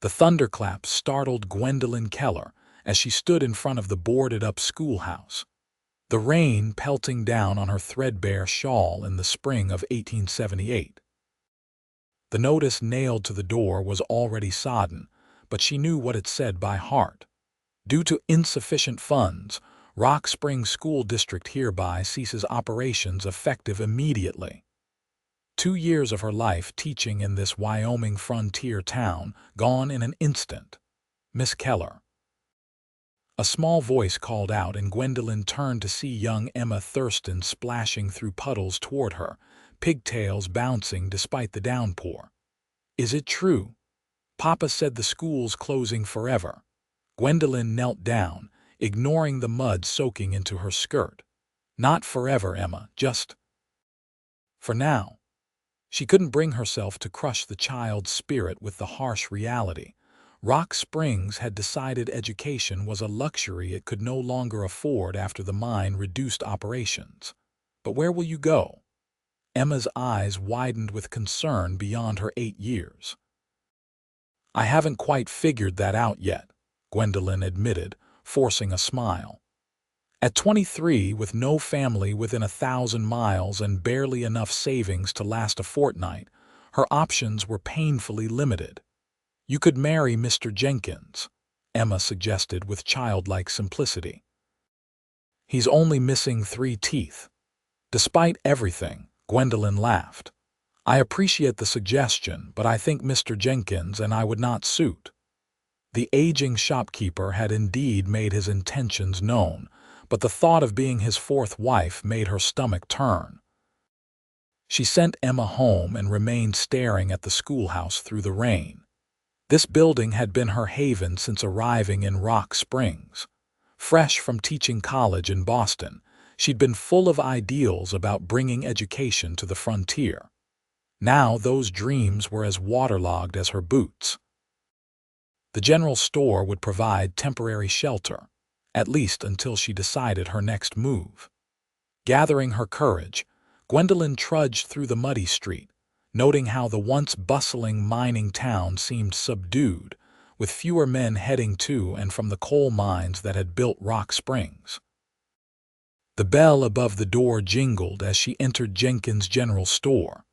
The thunderclap startled Gwendolyn Keller as she stood in front of the boarded-up schoolhouse, the rain pelting down on her threadbare shawl in the spring of 1878. The notice nailed to the door was already sodden, but she knew what it said by heart. Due to insufficient funds, Rock Springs School District hereby ceases operations effective immediately. 2 years of her life teaching in this Wyoming frontier town gone in an instant. Miss Keller. A small voice called out, and Gwendolyn turned to see young Emma Thurston splashing through puddles toward her, pigtails bouncing despite the downpour. "Is it true? Papa said the school's closing forever." Gwendolyn knelt down, ignoring the mud soaking into her skirt. "Not forever, Emma, just for now." She couldn't bring herself to crush the child's spirit with the harsh reality. Rock Springs had decided education was a luxury it could no longer afford after the mine reduced operations. "But where will you go?" Emma's eyes widened with concern beyond her 8 years. "I haven't quite figured that out yet," Gwendolyn admitted, forcing a smile. At 23, with no family within 1,000 miles and barely enough savings to last a fortnight, her options were painfully limited. "You could marry Mr. Jenkins," Emma suggested with childlike simplicity. "He's only missing 3 teeth." Despite everything, Gwendolyn laughed. "I appreciate the suggestion, but I think Mr. Jenkins and I would not suit." The aging shopkeeper had indeed made his intentions known, but the thought of being his 4th wife made her stomach turn. She sent Emma home and remained staring at the schoolhouse through the rain. This building had been her haven since arriving in Rock Springs. Fresh from teaching college in Boston, she'd been full of ideals about bringing education to the frontier. Now those dreams were as waterlogged as her boots. The general store would provide temporary shelter, at least until she decided her next move. Gathering her courage, Gwendolyn trudged through the muddy street, noting how the once bustling mining town seemed subdued, with fewer men heading to and from the coal mines that had built Rock Springs. The bell above the door jingled as she entered Jenkins' general store.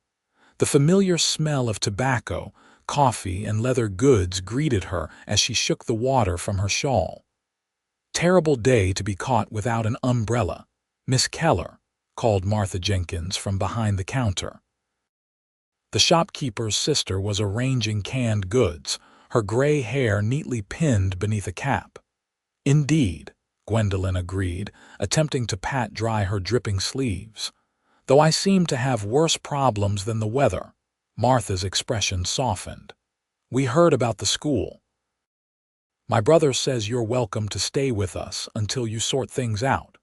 The familiar smell of tobacco, coffee, and leather goods greeted her as she shook the water from her shawl. "Terrible day to be caught without an umbrella, Miss Keller," called Martha Jenkins from behind the counter. The shopkeeper's sister was arranging canned goods, her gray hair neatly pinned beneath a cap. "Indeed," Gwendolyn agreed, attempting to pat dry her dripping sleeves. "Though I seem to have worse problems than the weather." Martha's expression softened. "We heard about the school. My brother says you're welcome to stay with us until you sort things out."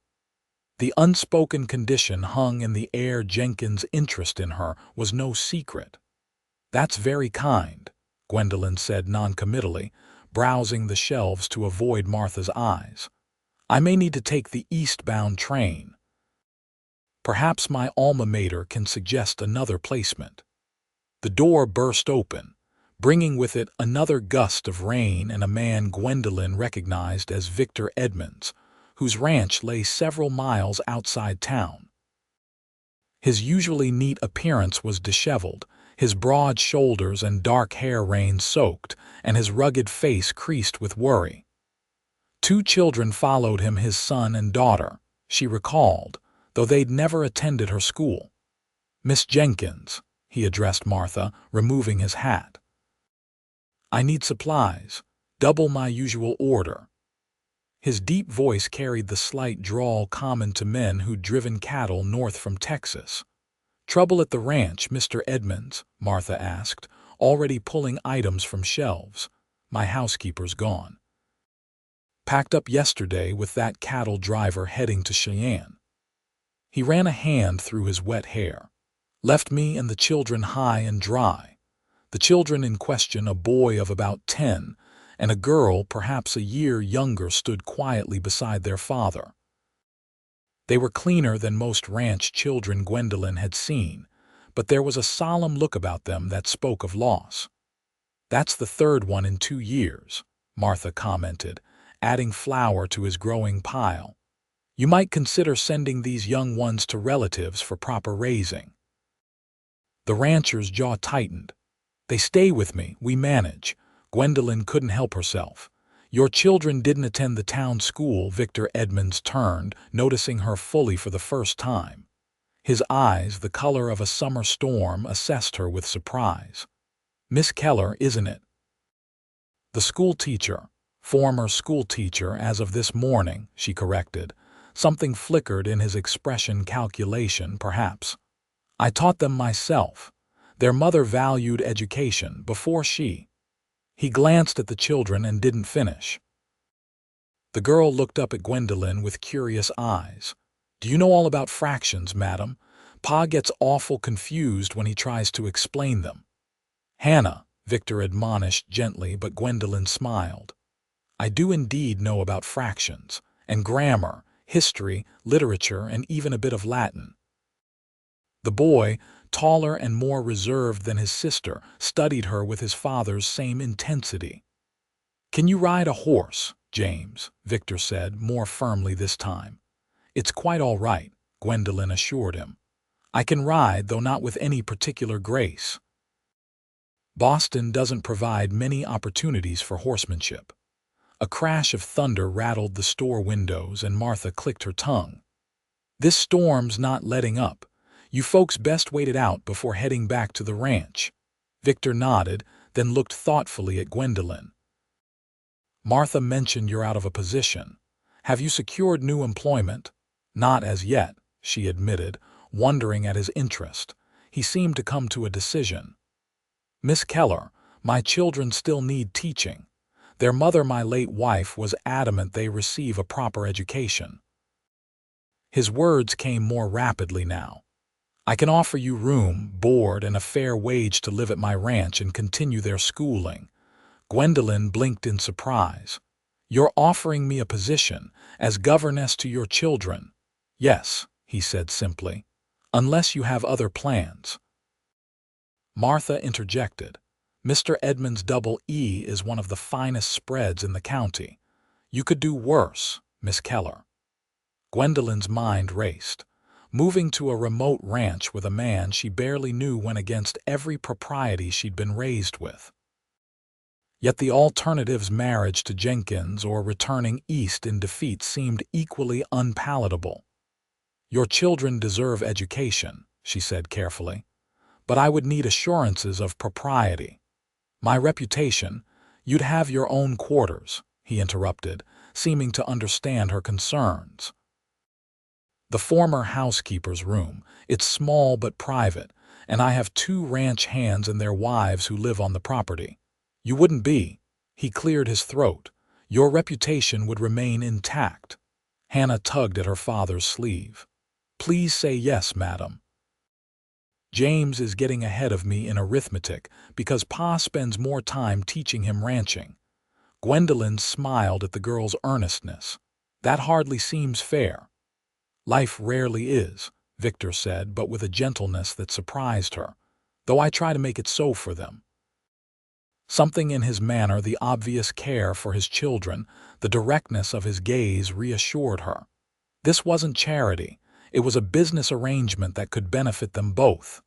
The unspoken condition hung in the air. Jenkins' interest in her was no secret. "That's very kind," Gwendolyn said noncommittally, browsing the shelves to avoid Martha's eyes. "I may need to take the eastbound train. Perhaps my alma mater can suggest another placement." The door burst open, bringing with it another gust of rain and a man Gwendolyn recognized as Victor Edmonds, whose ranch lay several miles outside town. His usually neat appearance was disheveled, his broad shoulders and dark hair rain-soaked, and his rugged face creased with worry. 2 children followed him, his son and daughter, she recalled, though they'd never attended her school. "Miss Jenkins," he addressed Martha, removing his hat. "I need supplies, double my usual order." His deep voice carried the slight drawl common to men who'd driven cattle north from Texas. "Trouble at the ranch, Mr. Edmonds?" Martha asked, already pulling items from shelves. "My housekeeper's gone. Packed up yesterday with that cattle driver heading to Cheyenne." He ran a hand through his wet hair. "Left me and the children high and dry." The children in question, a boy of about 10, and a girl perhaps a year younger, stood quietly beside their father. They were cleaner than most ranch children Gwendolyn had seen, but there was a solemn look about them that spoke of loss. That's the third one in 2 years, Martha commented, adding flour to his growing pile. You might consider sending these young ones to relatives for proper raising. The rancher's jaw tightened. They stay with me, we manage. Gwendolyn couldn't help herself. Your children didn't attend the town school. Victor Edmonds turned, noticing her fully for the first time. His eyes, the color of a summer storm, assessed her with surprise. Miss Keller, isn't it? The school teacher. Former school teacher as of this morning, she corrected. Something flickered in his expression. Calculation, perhaps. I taught them myself. Their mother valued education before she. He glanced at the children and didn't finish. The girl looked up at Gwendolyn with curious eyes. Do you know all about fractions, madam? Pa gets awful confused when he tries to explain them. Hannah, Victor admonished gently, but Gwendolyn smiled. I do indeed know about fractions, and grammar, history, literature, and even a bit of Latin. The boy, taller and more reserved than his sister, studied her with his father's same intensity. Can you ride a horse, James? Victor said, more firmly this time. It's quite all right, Gwendolyn assured him. I can ride, though not with any particular grace. Boston doesn't provide many opportunities for horsemanship. A crash of thunder rattled the store windows, and Martha clicked her tongue. This storm's not letting up. You folks best wait it out before heading back to the ranch. Victor nodded, then looked thoughtfully at Gwendolyn. Martha mentioned you're out of a position. Have you secured new employment? Not as yet, she admitted, wondering at his interest. He seemed to come to a decision. Miss Keller, my children still need teaching. Their mother, my late wife, was adamant they receive a proper education. His words came more rapidly now. I can offer you room, board, and a fair wage to live at my ranch and continue their schooling. Gwendolyn blinked in surprise. You're offering me a position as governess to your children? Yes, he said simply, unless you have other plans. Martha interjected. Mr. Edmonds' double E is one of the finest spreads in the county. You could do worse, Miss Keller. Gwendolyn's mind raced. Moving to a remote ranch with a man she barely knew went against every propriety she'd been raised with. Yet the alternatives, marriage to Jenkins or returning east in defeat, seemed equally unpalatable. Your children deserve education, she said carefully, but I would need assurances of propriety. My reputation, you'd have your own quarters, he interrupted, seeming to understand her concerns. The former housekeeper's room. It's small but private, and I have 2 ranch hands and their wives who live on the property. You wouldn't be. He cleared his throat. Your reputation would remain intact. Hannah tugged at her father's sleeve. Please say yes, madam. James is getting ahead of me in arithmetic because Pa spends more time teaching him ranching. Gwendolyn smiled at the girl's earnestness. That hardly seems fair. Life rarely is, Victor said, but with a gentleness that surprised her, though I try to make it so for them. Something in his manner, the obvious care for his children, the directness of his gaze, reassured her. This wasn't charity. It was a business arrangement that could benefit them both.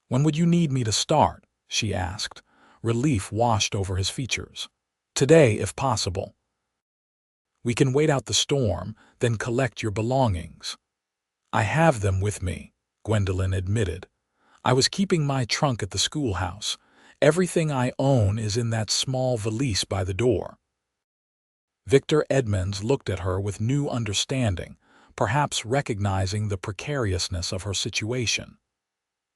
When would you need me to start? She asked. Relief washed over his features. Today, if possible. We can wait out the storm, then collect your belongings. I have them with me, Gwendolyn admitted. I was keeping my trunk at the schoolhouse. Everything I own is in that small valise by the door. Victor Edmonds looked at her with new understanding, perhaps recognizing the precariousness of her situation.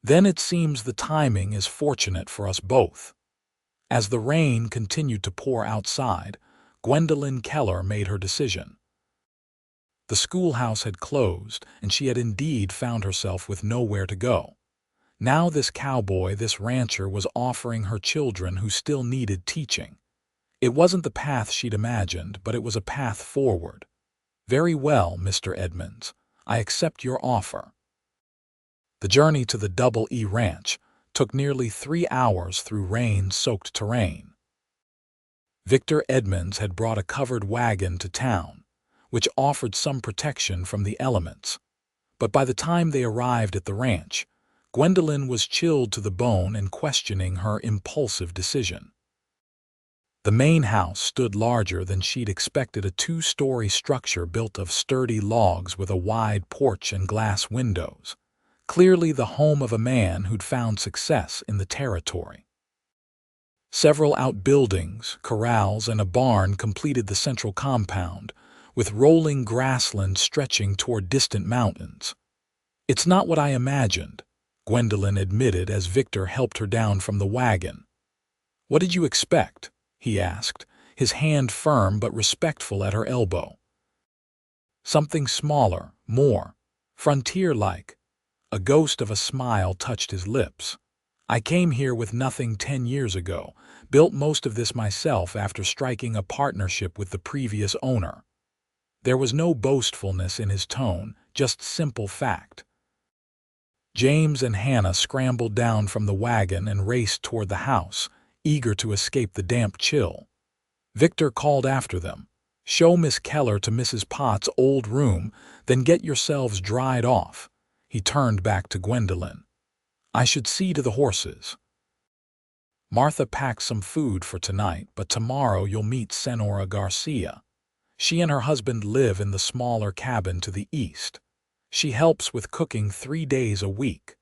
Then it seems the timing is fortunate for us both. As the rain continued to pour outside, Gwendolyn Keller made her decision. The schoolhouse had closed, and she had indeed found herself with nowhere to go. Now this cowboy, this rancher, was offering her children who still needed teaching. It wasn't the path she'd imagined, but it was a path forward. Very well, Mr. Edmonds, I accept your offer. The journey to the Double E Ranch took nearly 3 hours through rain-soaked terrain. Victor Edmonds had brought a covered wagon to town, which offered some protection from the elements. But by the time they arrived at the ranch, Gwendolyn was chilled to the bone and questioning her impulsive decision. The main house stood larger than she'd expected, a 2-story structure built of sturdy logs with a wide porch and glass windows, clearly the home of a man who'd found success in the territory. Several outbuildings, corrals, and a barn completed the central compound, with rolling grassland stretching toward distant mountains. "It's not what I imagined," Gwendolyn admitted as Victor helped her down from the wagon. "What did you expect?" he asked, his hand firm but respectful at her elbow. "Something smaller, more frontier-like." A ghost of a smile touched his lips. "I came here with nothing 10 years ago, built most of this myself after striking a partnership with the previous owner." There was no boastfulness in his tone, just simple fact. James and Hannah scrambled down from the wagon and raced toward the house, eager to escape the damp chill. Victor called after them, "Show Miss Keller to Mrs. Potts' old room, then get yourselves dried off." He turned back to Gwendolyn. "I should see to the horses. Martha packed some food for tonight, but tomorrow you'll meet Senora Garcia. She and her husband live in the smaller cabin to the east. She helps with cooking 3 days a week."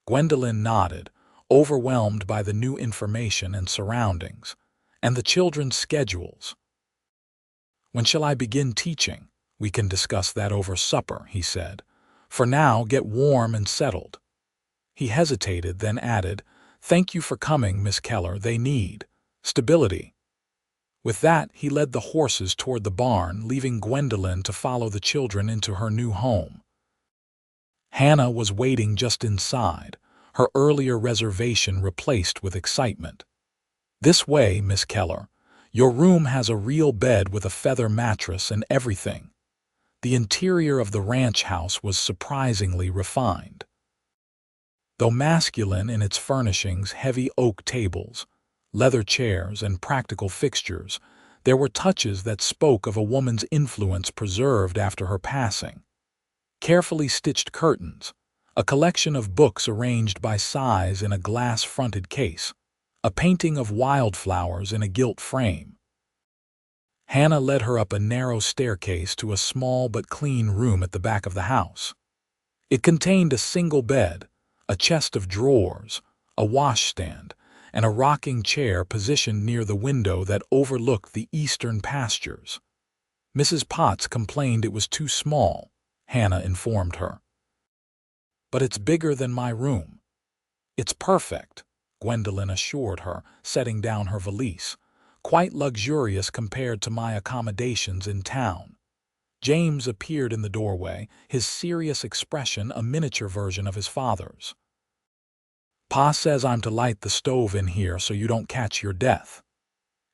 Gwendolyn nodded, overwhelmed by the new information and surroundings, and the children's schedules. "When shall I begin teaching? We can discuss that over supper," he said. "For now, get warm and settled." He hesitated, then added, "Thank you for coming, Miss Keller. They need stability." With that, he led the horses toward the barn, leaving Gwendolyn to follow the children into her new home. Hannah was waiting just inside, her earlier reservation replaced with excitement. "This way, Miss Keller. Your room has a real bed with a feather mattress and everything." The interior of the ranch house was surprisingly refined. Though masculine in its furnishings, heavy oak tables, leather chairs, and practical fixtures, there were touches that spoke of a woman's influence preserved after her passing. Carefully stitched curtains, a collection of books arranged by size in a glass-fronted case, a painting of wildflowers in a gilt frame. Hannah led her up a narrow staircase to a small but clean room at the back of the house. It contained a single bed, a chest of drawers, a washstand, and a rocking chair positioned near the window that overlooked the eastern pastures. Mrs. Potts complained it was too small, Hannah informed her. "But it's bigger than my room." "It's perfect," Gwendolyn assured her, setting down her valise. "Quite luxurious compared to my accommodations in town." James appeared in the doorway, his serious expression a miniature version of his father's. "Pa says I'm to light the stove in here so you don't catch your death."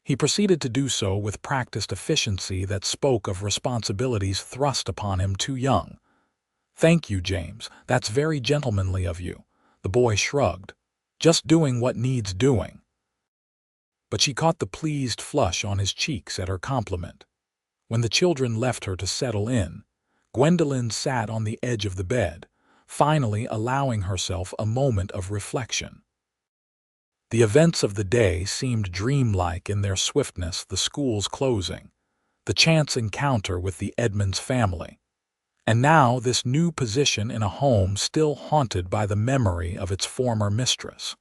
He proceeded to do so with practiced efficiency that spoke of responsibilities thrust upon him too young. "Thank you, James. That's very gentlemanly of you." The boy shrugged. "Just doing what needs doing." But she caught the pleased flush on his cheeks at her compliment. When the children left her to settle in, Gwendolyn sat on the edge of the bed, finally allowing herself a moment of reflection. The events of the day seemed dreamlike in their swiftness: the school's closing, the chance encounter with the Edmonds family, and now this new position in a home still haunted by the memory of its former mistress.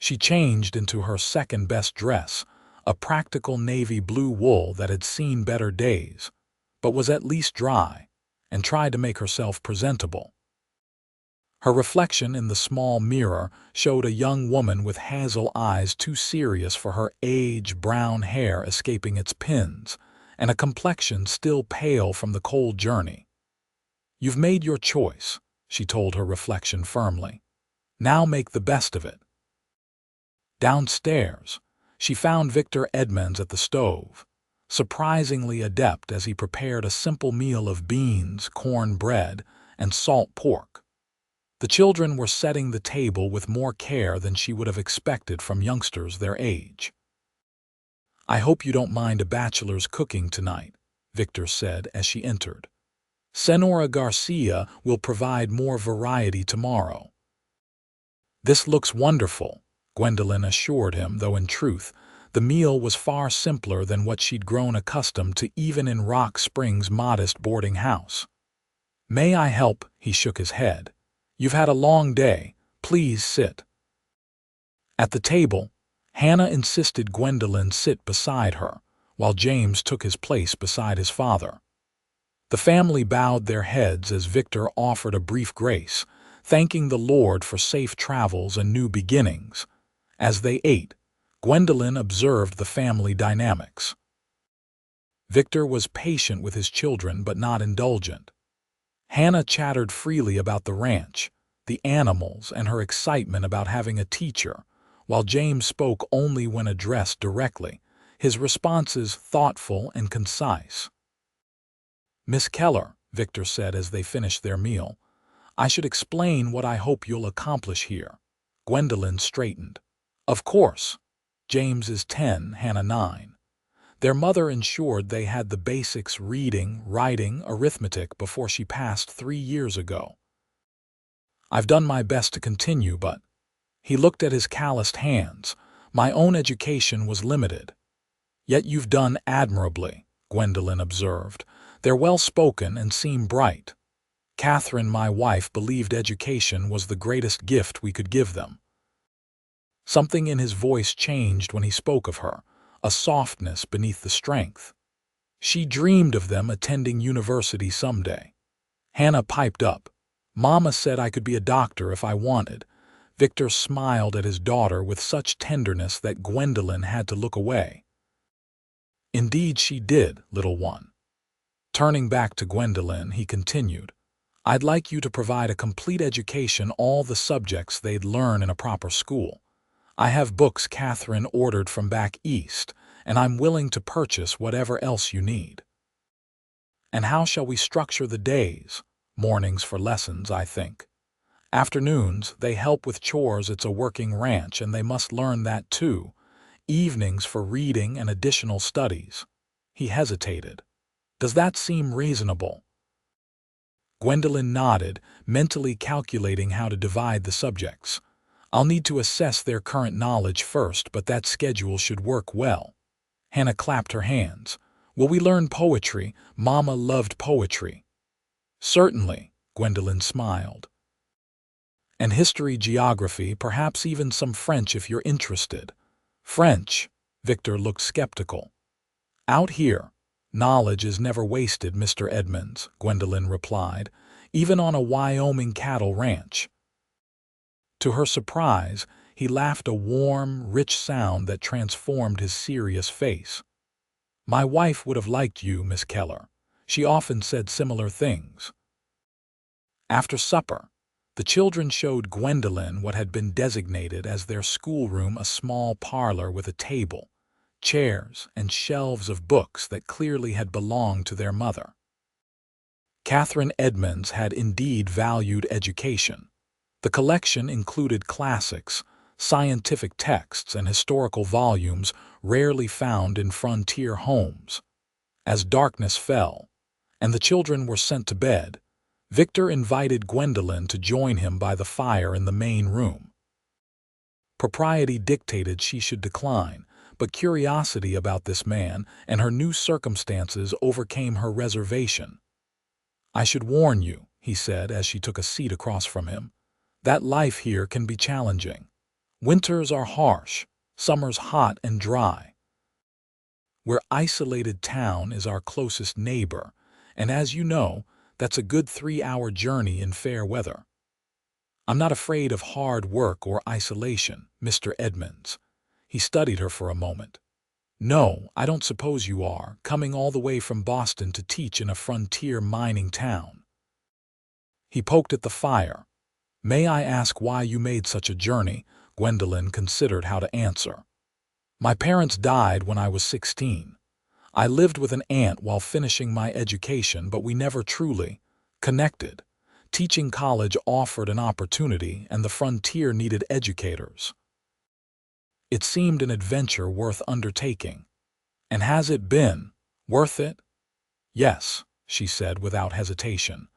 She changed into her second-best dress, a practical navy blue wool that had seen better days, but was at least dry, and tried to make herself presentable. Her reflection in the small mirror showed a young woman with hazel eyes too serious for her age, brown hair escaping its pins, and a complexion still pale from the cold journey. "You've made your choice," she told her reflection firmly. "Now make the best of it." Downstairs, she found Victor Edmonds at the stove, surprisingly adept as he prepared a simple meal of beans, corn bread, and salt pork. The children were setting the table with more care than she would have expected from youngsters their age. "I hope you don't mind a bachelor's cooking tonight," Victor said as she entered. "Senora Garcia will provide more variety tomorrow." "This looks wonderful," Gwendolyn assured him, though in truth, the meal was far simpler than what she'd grown accustomed to even in Rock Springs' modest boarding house. "May I help?" He shook his head. "You've had a long day. Please sit." At the table, Hannah insisted Gwendolyn sit beside her, while James took his place beside his father. The family bowed their heads as Victor offered a brief grace, thanking the Lord for safe travels and new beginnings. As they ate, Gwendolyn observed the family dynamics. Victor was patient with his children but not indulgent. Hannah chattered freely about the ranch, the animals, and her excitement about having a teacher, while James spoke only when addressed directly, his responses thoughtful and concise. "Miss Keller," Victor said as they finished their meal, "I should explain what I hope you'll accomplish here." Gwendolyn straightened. "Of course. James is 10, Hannah 9. Their mother ensured they had the basics reading, writing, arithmetic before she passed 3 years ago. I've done my best to continue, but—" He looked at his calloused hands. "My own education was limited." "Yet you've done admirably," Gwendolyn observed. "They're well-spoken and seem bright. Catherine, my wife, believed education was the greatest gift we could give them." Something in his voice changed when he spoke of her, a softness beneath the strength. "She dreamed of them attending university someday." Hannah piped up. "Mama said I could be a doctor if I wanted." Victor smiled at his daughter with such tenderness that Gwendolyn had to look away. "Indeed she did, little one." Turning back to Gwendolyn, he continued, "I'd like you to provide a complete education, all the subjects they'd learn in a proper school. I have books Catherine ordered from back east, and I'm willing to purchase whatever else you need." "And how shall we structure the days?" "Mornings for lessons, I think. Afternoons, they help with chores. It's a working ranch, and they must learn that too. Evenings for reading and additional studies." He hesitated. "Does that seem reasonable?" Gwendolyn nodded, mentally calculating how to divide the subjects. "I'll need to assess their current knowledge first, but that schedule should work well." Hannah clapped her hands. "Will we learn poetry? Mama loved poetry." "Certainly," Gwendolyn smiled. "And history, geography, perhaps even some French if you're interested." "French?" Victor looked skeptical. "Out here, knowledge is never wasted, Mr. Edmonds," Gwendolyn replied, "even on a Wyoming cattle ranch." To her surprise, he laughed, a warm, rich sound that transformed his serious face. "My wife would have liked you, Miss Keller. She often said similar things." After supper, the children showed Gwendolyn what had been designated as their schoolroom, a small parlor with a table, chairs, and shelves of books that clearly had belonged to their mother. Catherine Edmonds had indeed valued education. The collection included classics, scientific texts, and historical volumes rarely found in frontier homes. As darkness fell, and the children were sent to bed, Victor invited Gwendolyn to join him by the fire in the main room. Propriety dictated she should decline, but curiosity about this man and her new circumstances overcame her reservation. "I should warn you," he said as she took a seat across from him, "that life here can be challenging. Winters are harsh, summers hot and dry. We're isolated. Town is our closest neighbor, and as you know, that's a good 3-hour journey in fair weather. I'm not afraid of hard work or isolation, Mr. Edmonds." He studied her for a moment. "No, I don't suppose you are, coming all the way from Boston to teach in a frontier mining town." He poked at the fire. "May I ask why you made such a journey?" Gwendolyn considered how to answer. "My parents died when I was 16. I lived with an aunt while finishing my education, but we never truly connected. Teaching college offered an opportunity, and the frontier needed educators. It seemed an adventure worth undertaking. And has it been worth it? Yes, she said without hesitation.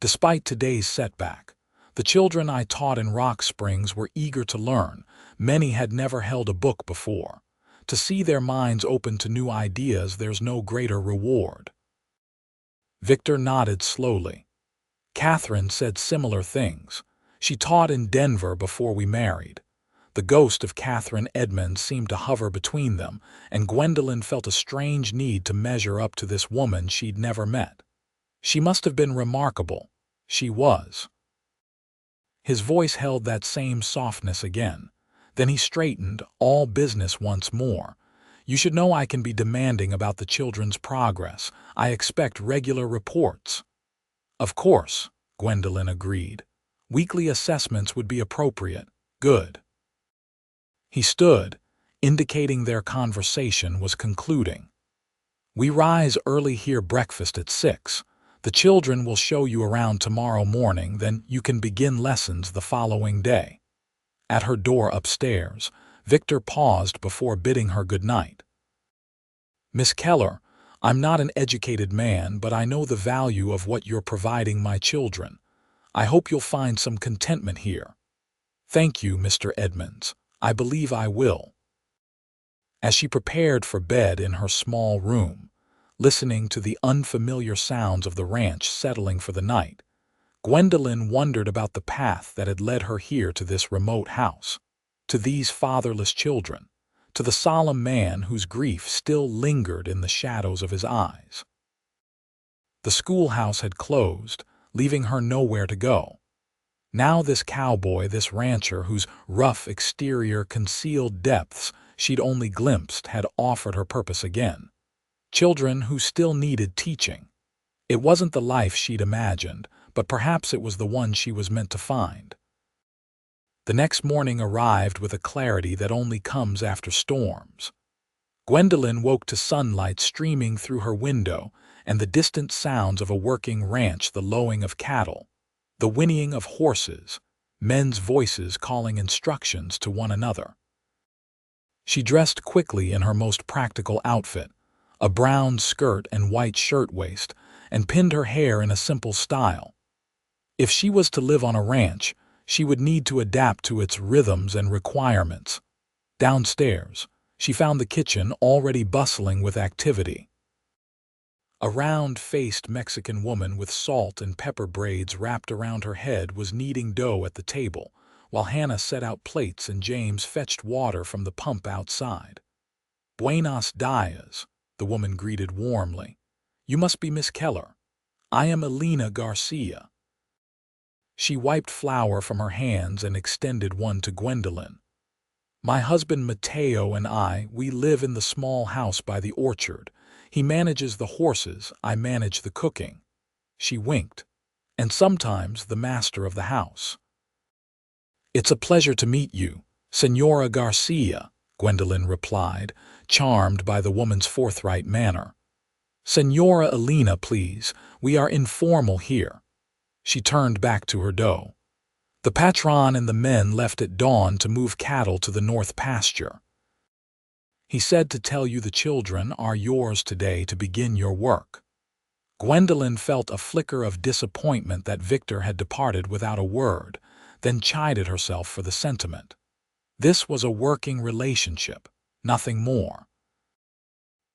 Despite today's setback, the children I taught in Rock Springs were eager to learn. Many had never held a book before. To see their minds open to new ideas, there's no greater reward. Victor nodded slowly. Catherine said similar things. She taught in Denver before we married. The ghost of Victor Edmonds seemed to hover between them, and Gwendolyn felt a strange need to measure up to this woman she'd never met. She must have been remarkable. She was. His voice held that same softness again. Then he straightened, all business once more. You should know I can be demanding about the children's progress. I expect regular reports. Of course, Gwendolyn agreed. Weekly assessments would be appropriate. Good. He stood, indicating their conversation was concluding. We rise early here, breakfast at 6. The children will show you around tomorrow morning, then you can begin lessons the following day. At her door upstairs, Victor paused before bidding her good night. Miss Keller, I'm not an educated man, but I know the value of what you're providing my children. I hope you'll find some contentment here. Thank you, Mr. Edmonds. I believe I will. As she prepared for bed in her small room, listening to the unfamiliar sounds of the ranch settling for the night, Gwendolyn wondered about the path that had led her here to this remote house, to these fatherless children, to the solemn man whose grief still lingered in the shadows of his eyes. The schoolhouse had closed, leaving her nowhere to go. Now this cowboy, this rancher whose rough exterior concealed depths she'd only glimpsed, had offered her purpose again. Children who still needed teaching. It wasn't the life she'd imagined, but perhaps it was the one she was meant to find. The next morning arrived with a clarity that only comes after storms. Gwendolyn woke to sunlight streaming through her window and the distant sounds of a working ranch, the lowing of cattle, the whinnying of horses, men's voices calling instructions to one another. She dressed quickly in her most practical outfit, a brown skirt and white shirtwaist, and pinned her hair in a simple style. If she was to live on a ranch, she would need to adapt to its rhythms and requirements. Downstairs, she found the kitchen already bustling with activity. A round-faced Mexican woman with salt and pepper braids wrapped around her head was kneading dough at the table, while Hannah set out plates and James fetched water from the pump outside. "Buenos dias," the woman greeted warmly. "You must be Miss Keller. I am Elena Garcia." She wiped flour from her hands and extended one to Gwendolyn. "My husband Mateo and we live in the small house by the orchard. He manages the horses, I manage the cooking." She winked. "And sometimes the master of the house." "It's a pleasure to meet you, Senora Garcia," Gwendolyn replied, charmed by the woman's forthright manner. "Senora Elena, please. We are informal here." She turned back to her dough. "The patron and the men left at dawn to move cattle to the north pasture. He said to tell you the children are yours today to begin your work." Gwendolyn felt a flicker of disappointment that Victor had departed without a word, then chided herself for the sentiment. This was a working relationship, nothing more.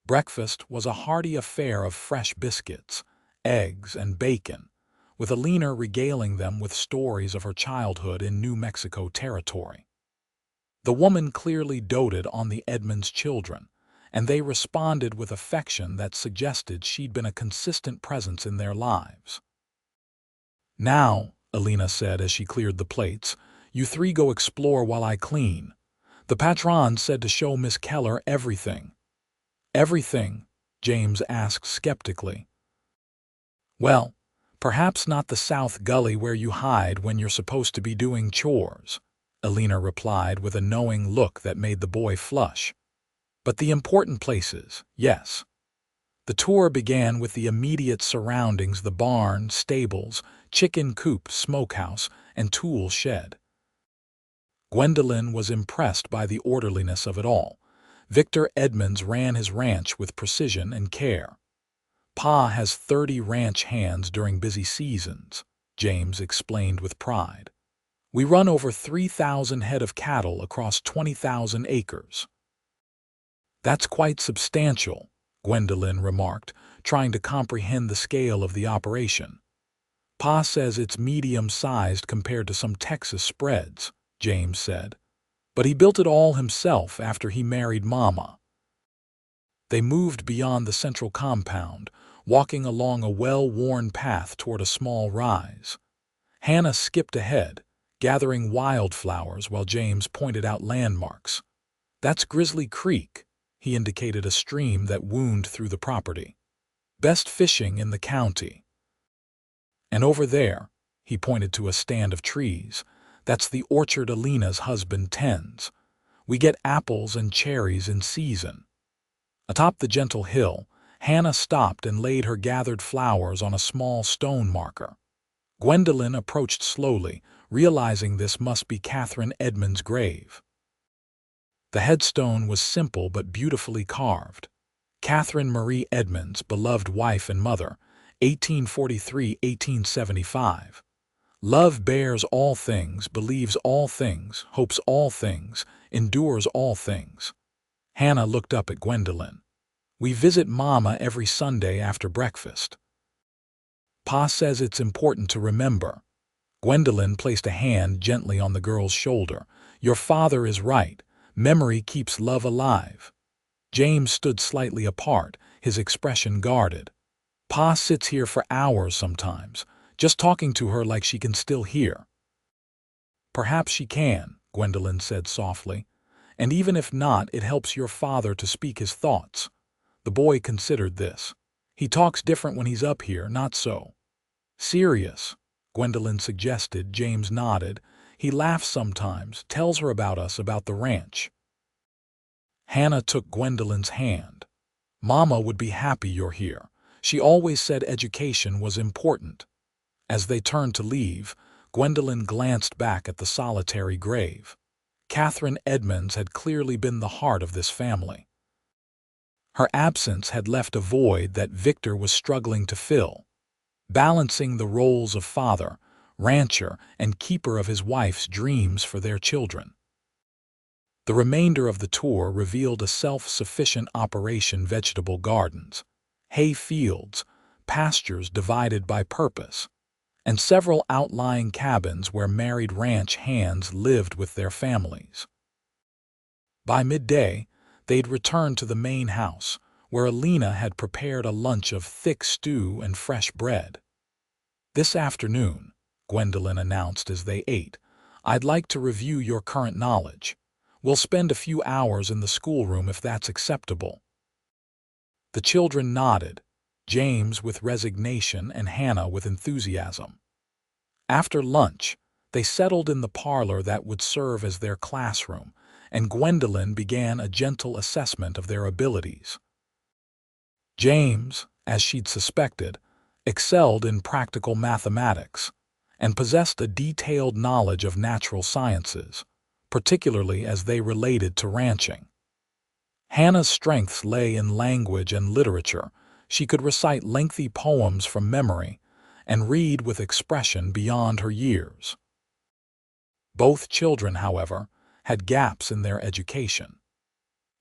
Breakfast was a hearty affair of fresh biscuits, eggs, and bacon, with Elena regaling them with stories of her childhood in New Mexico territory. The woman clearly doted on the Edmonds children, and they responded with affection that suggested she'd been a consistent presence in their lives. "Now," Elena said as she cleared the plates, "you three go explore while I clean. The patron said to show Miss Keller everything." "Everything?" James asked skeptically. "Well, perhaps not the south gully where you hide when you're supposed to be doing chores," Elena replied with a knowing look that made the boy flush. "But the important places, yes." The tour began with the immediate surroundings: the barn, stables, chicken coop, smokehouse, and tool shed. Gwendolyn was impressed by the orderliness of it all. Victor Edmonds ran his ranch with precision and care. Pa has 30 ranch hands during busy seasons, James explained with pride. We run over 3,000 head of cattle across 20,000 acres. That's quite substantial, Gwendolyn remarked, trying to comprehend the scale of the operation. Pa says it's medium-sized compared to some Texas spreads, James said. But he built it all himself after he married Mama. They moved beyond the central compound, walking along a well-worn path toward a small rise. Hannah skipped ahead, gathering wildflowers while James pointed out landmarks. That's Grizzly Creek, he indicated a stream that wound through the property. Best fishing in the county. And over there, he pointed to a stand of trees. That's the orchard Alina's husband tends. We get apples and cherries in season. Atop the gentle hill, Hannah stopped and laid her gathered flowers on a small stone marker. Gwendolyn approached slowly, realizing this must be Catherine Edmonds' grave. The headstone was simple but beautifully carved. Catherine Marie Edmonds, beloved wife and mother, 1843–1875. Love bears all things, believes all things, hopes all things, endures all things. Hannah looked up at Gwendolyn. We visit Mama every Sunday after breakfast. Pa says it's important to remember. Gwendolyn placed a hand gently on the girl's shoulder. Your father is right. Memory keeps love alive. James stood slightly apart, his expression guarded. Pa sits here for hours sometimes, just talking to her like she can still hear. Perhaps she can, Gwendolyn said softly. And even if not, it helps your father to speak his thoughts. The boy considered this. He talks different when he's up here, not so. Serious, Gwendolyn suggested. James nodded. He laughs sometimes, tells her about us, about the ranch. Hannah took Gwendolyn's hand. Mama would be happy you're here. She always said education was important. As they turned to leave, Gwendolyn glanced back at the solitary grave. Catherine Edmonds had clearly been the heart of this family. Her absence had left a void that Victor was struggling to fill, balancing the roles of father, rancher, and keeper of his wife's dreams for their children. The remainder of the tour revealed a self-sufficient operation: vegetable gardens, hay fields, pastures divided by purpose, and several outlying cabins where married ranch hands lived with their families. By midday, they'd returned to the main house, where Alina had prepared a lunch of thick stew and fresh bread. This afternoon, Gwendolyn announced as they ate, I'd like to review your current knowledge. We'll spend a few hours in the schoolroom if that's acceptable. The children nodded, James with resignation and Hannah with enthusiasm. After lunch, they settled in the parlor that would serve as their classroom, and Gwendolyn began a gentle assessment of their abilities. James, as she'd suspected, excelled in practical mathematics and possessed a detailed knowledge of natural sciences, particularly as they related to ranching. Hannah's strengths lay in language and literature. She could recite lengthy poems from memory and read with expression beyond her years. Both children, however, had gaps in their education.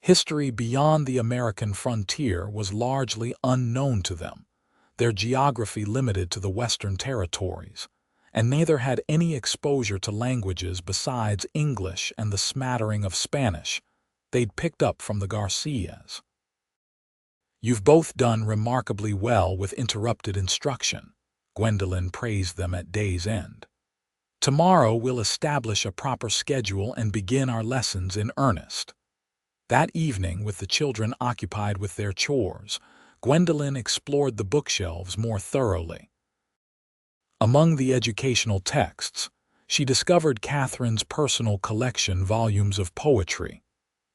History beyond the American frontier was largely unknown to them, their geography limited to the Western territories, and neither had any exposure to languages besides English and the smattering of Spanish they'd picked up from the Garcias. You've both done remarkably well with interrupted instruction, Gwendolyn praised them at day's end. Tomorrow we'll establish a proper schedule and begin our lessons in earnest. That evening, with the children occupied with their chores, Gwendolyn explored the bookshelves more thoroughly. Among the educational texts, she discovered Catherine's personal collection: volumes of poetry,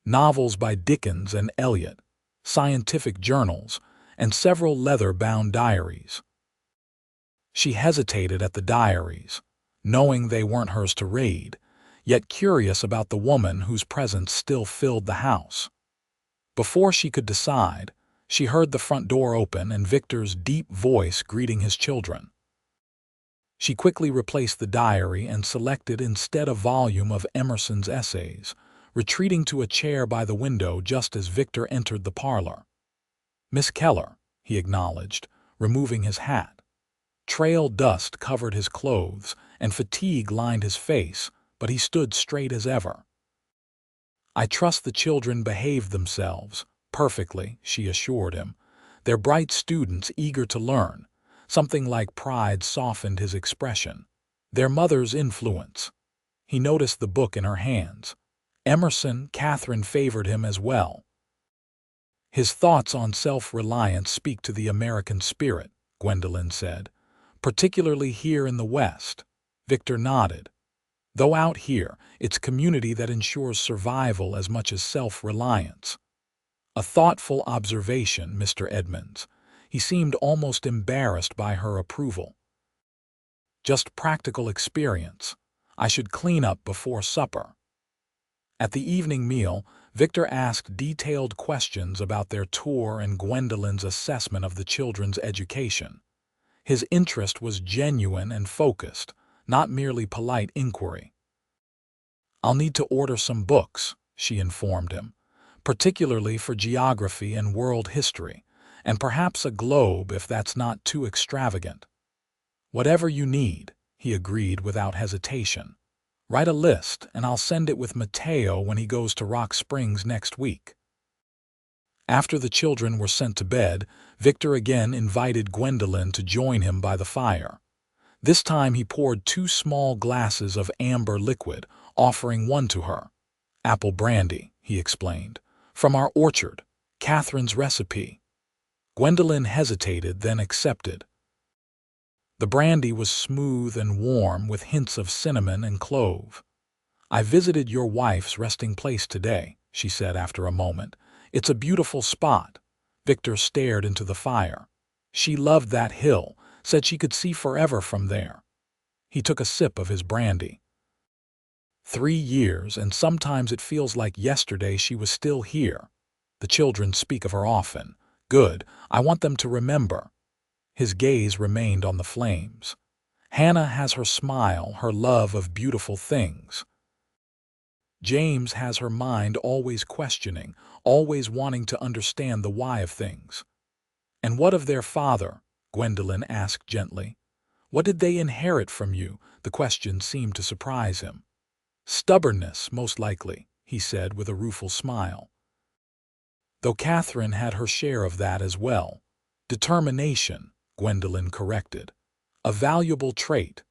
novels by Dickens and Eliot, scientific journals, and several leather-bound diaries. She hesitated at the diaries, knowing they weren't hers to read, yet curious about the woman whose presence still filled the house. Before she could decide, she heard the front door open and Victor's deep voice greeting his children. She quickly replaced the diary and selected instead a volume of Emerson's essays, retreating to a chair by the window just as Victor entered the parlor. "Miss Keller," he acknowledged, removing his hat. Trail dust covered his clothes and fatigue lined his face, but he stood straight as ever. "I trust the children behaved themselves perfectly," she assured him. "They're bright students eager to learn." Something like pride softened his expression. "Their mother's influence." He noticed the book in her hands. Emerson, Catherine favored him as well. "His thoughts on self-reliance speak to the American spirit," Gwendolyn said. "Particularly here in the West." Victor nodded. "Though out here, it's community that ensures survival as much as self-reliance." "A thoughtful observation, Mr. Edmonds." He seemed almost embarrassed by her approval. "Just practical experience. I should clean up before supper." At the evening meal, Victor asked detailed questions about their tour and Gwendolyn's assessment of the children's education. His interest was genuine and focused, not merely polite inquiry. "I'll need to order some books," she informed him, "particularly for geography and world history, and perhaps a globe if that's not too extravagant." "Whatever you need," he agreed without hesitation. "Write a list, and I'll send it with Mateo when he goes to Rock Springs next week." After the children were sent to bed, Victor again invited Gwendolyn to join him by the fire. This time he poured 2 small glasses of amber liquid, offering one to her. "Apple brandy," he explained. "From our orchard. Catherine's recipe." Gwendolyn hesitated, then accepted. The brandy was smooth and warm with hints of cinnamon and clove. "I visited your wife's resting place today," she said after a moment. "It's a beautiful spot." Victor stared into the fire. "She loved that hill, said she could see forever from there." He took a sip of his brandy. 3 years, and sometimes it feels like yesterday she was still here. The children speak of her often. Good, I want them to remember." His gaze remained on the flames. "Hannah has her smile, her love of beautiful things. James has her mind always questioning, always wanting to understand the why of things." "And what of their father?" Gwendolyn asked gently. "What did they inherit from you?" The question seemed to surprise him. "Stubbornness, most likely," he said with a rueful smile. "Though Catherine had her share of that as well." "Determination," Gwendolyn corrected. "A valuable trait."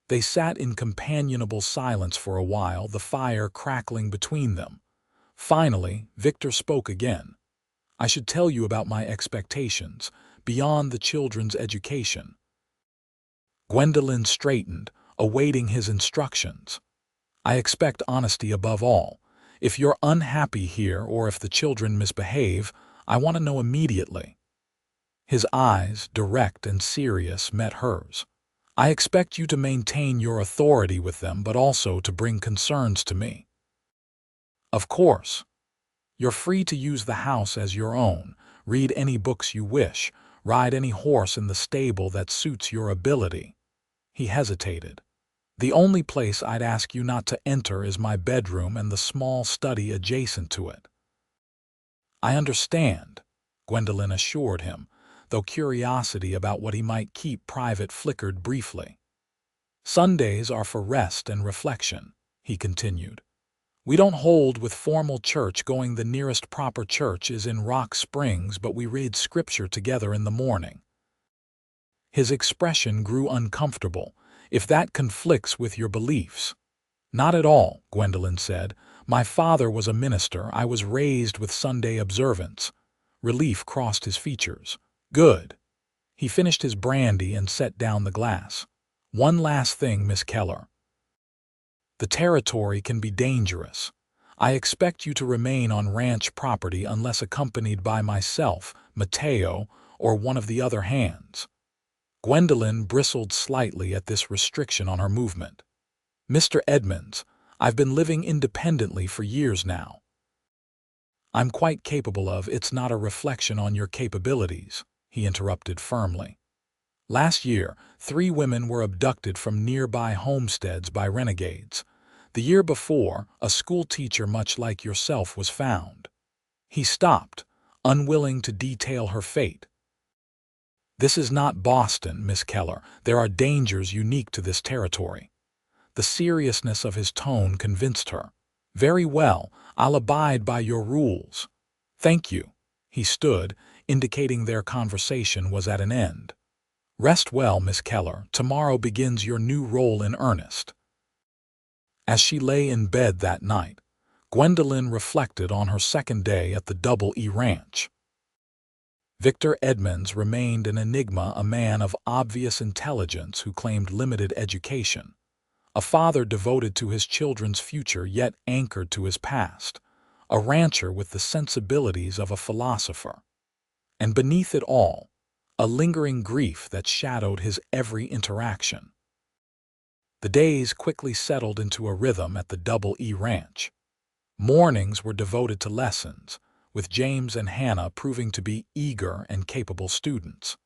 They sat in companionable silence for a while, the fire crackling between them. Finally, Victor spoke again. "I should tell you about my expectations, beyond the children's education." Gwendolyn straightened, awaiting his instructions. "I expect honesty above all. If you're unhappy here or if the children misbehave, I want to know immediately." His eyes, direct and serious, met hers. "I expect you to maintain your authority with them, but also to bring concerns to me." "Of course. You're free to use the house as your own, read any books you wish, ride any horse in the stable that suits your ability." He hesitated. "The only place I'd ask you not to enter is my bedroom and the small study adjacent to it." "I understand," Gwendolyn assured him, though curiosity about what he might keep private flickered briefly. "Sundays are for rest and reflection," he continued. "We don't hold with formal church going. The nearest proper church is in Rock Springs, but we read scripture together in the morning." His expression grew uncomfortable. "If that conflicts with your beliefs." "Not at all," Gwendolyn said. "My father was a minister. I was raised with Sunday observance." Relief crossed his features. "Good." He finished his brandy and set down the glass. "One last thing, Miss Keller. The territory can be dangerous. I expect you to remain on ranch property unless accompanied by myself, Mateo, or one of the other hands. Gwendolyn bristled slightly at this restriction on her movement. "Mr. Edmonds, I've been living independently for years now. I'm quite capable of. It's not a reflection on your capabilities," he interrupted firmly. "Last year, 3 women were abducted from nearby homesteads by renegades. The year before, a school teacher much like yourself was found." He stopped, unwilling to detail her fate. "This is not Boston, Miss Keller. There are dangers unique to this territory." The seriousness of his tone convinced her. "Very well, I'll abide by your rules." "Thank you." He stood, indicating their conversation was at an end. "Rest well, Miss Keller. Tomorrow begins your new role in earnest." As she lay in bed that night, Gwendolyn reflected on her second day at the Double E Ranch. Victor Edmonds remained an enigma, a man of obvious intelligence who claimed limited education. A father devoted to his children's future yet anchored to his past. A rancher with the sensibilities of a philosopher. And beneath it all, a lingering grief that shadowed his every interaction. The days quickly settled into a rhythm at the Double E Ranch. Mornings were devoted to lessons, with James and Hannah proving to be eager and capable students.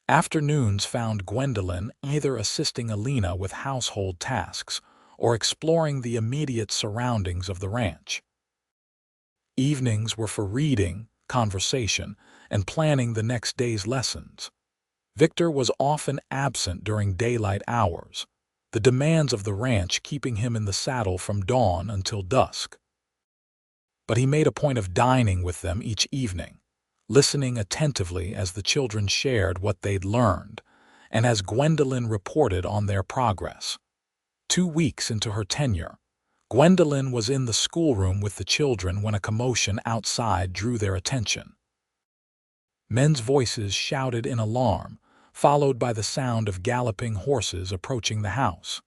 Afternoons found Gwendolyn either assisting Alina with household tasks or exploring the immediate surroundings of the ranch. Evenings were for reading, conversation, and planning the next day's lessons. Victor was often absent during daylight hours, the demands of the ranch keeping him in the saddle from dawn until dusk. But he made a point of dining with them each evening, listening attentively as the children shared what they'd learned, and as Gwendolyn reported on their progress. 2 weeks into her tenure, Gwendolyn was in the schoolroom with the children when a commotion outside drew their attention. Men's voices shouted in alarm, followed by the sound of galloping horses approaching the house.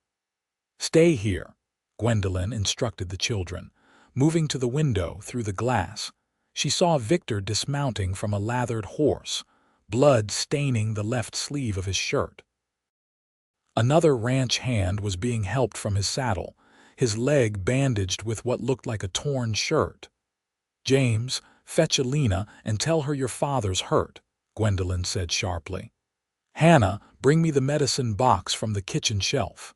"Stay here," Gwendolyn instructed the children. Moving to the window through the glass, she saw Victor dismounting from a lathered horse, blood staining the left sleeve of his shirt. Another ranch hand was being helped from his saddle, his leg bandaged with what looked like a torn shirt. "James, fetch Alina and tell her your father's hurt," Gwendolyn said sharply. "Hannah, bring me the medicine box from the kitchen shelf."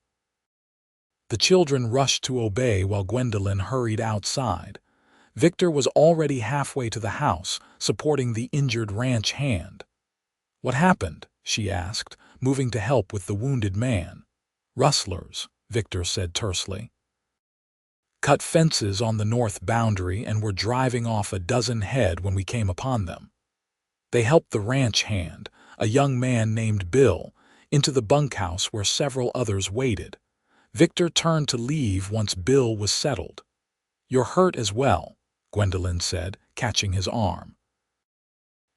The children rushed to obey while Gwendolyn hurried outside. Victor was already halfway to the house, supporting the injured ranch hand. "What happened?" she asked, moving to help with the wounded man. "Rustlers," Victor said tersely. "Cut fences on the north boundary and were driving off a dozen head when we came upon them." They helped the ranch hand, a young man named Bill, into the bunkhouse where several others waited. Victor turned to leave once Bill was settled. "You're hurt as well," Gwendolyn said, catching his arm.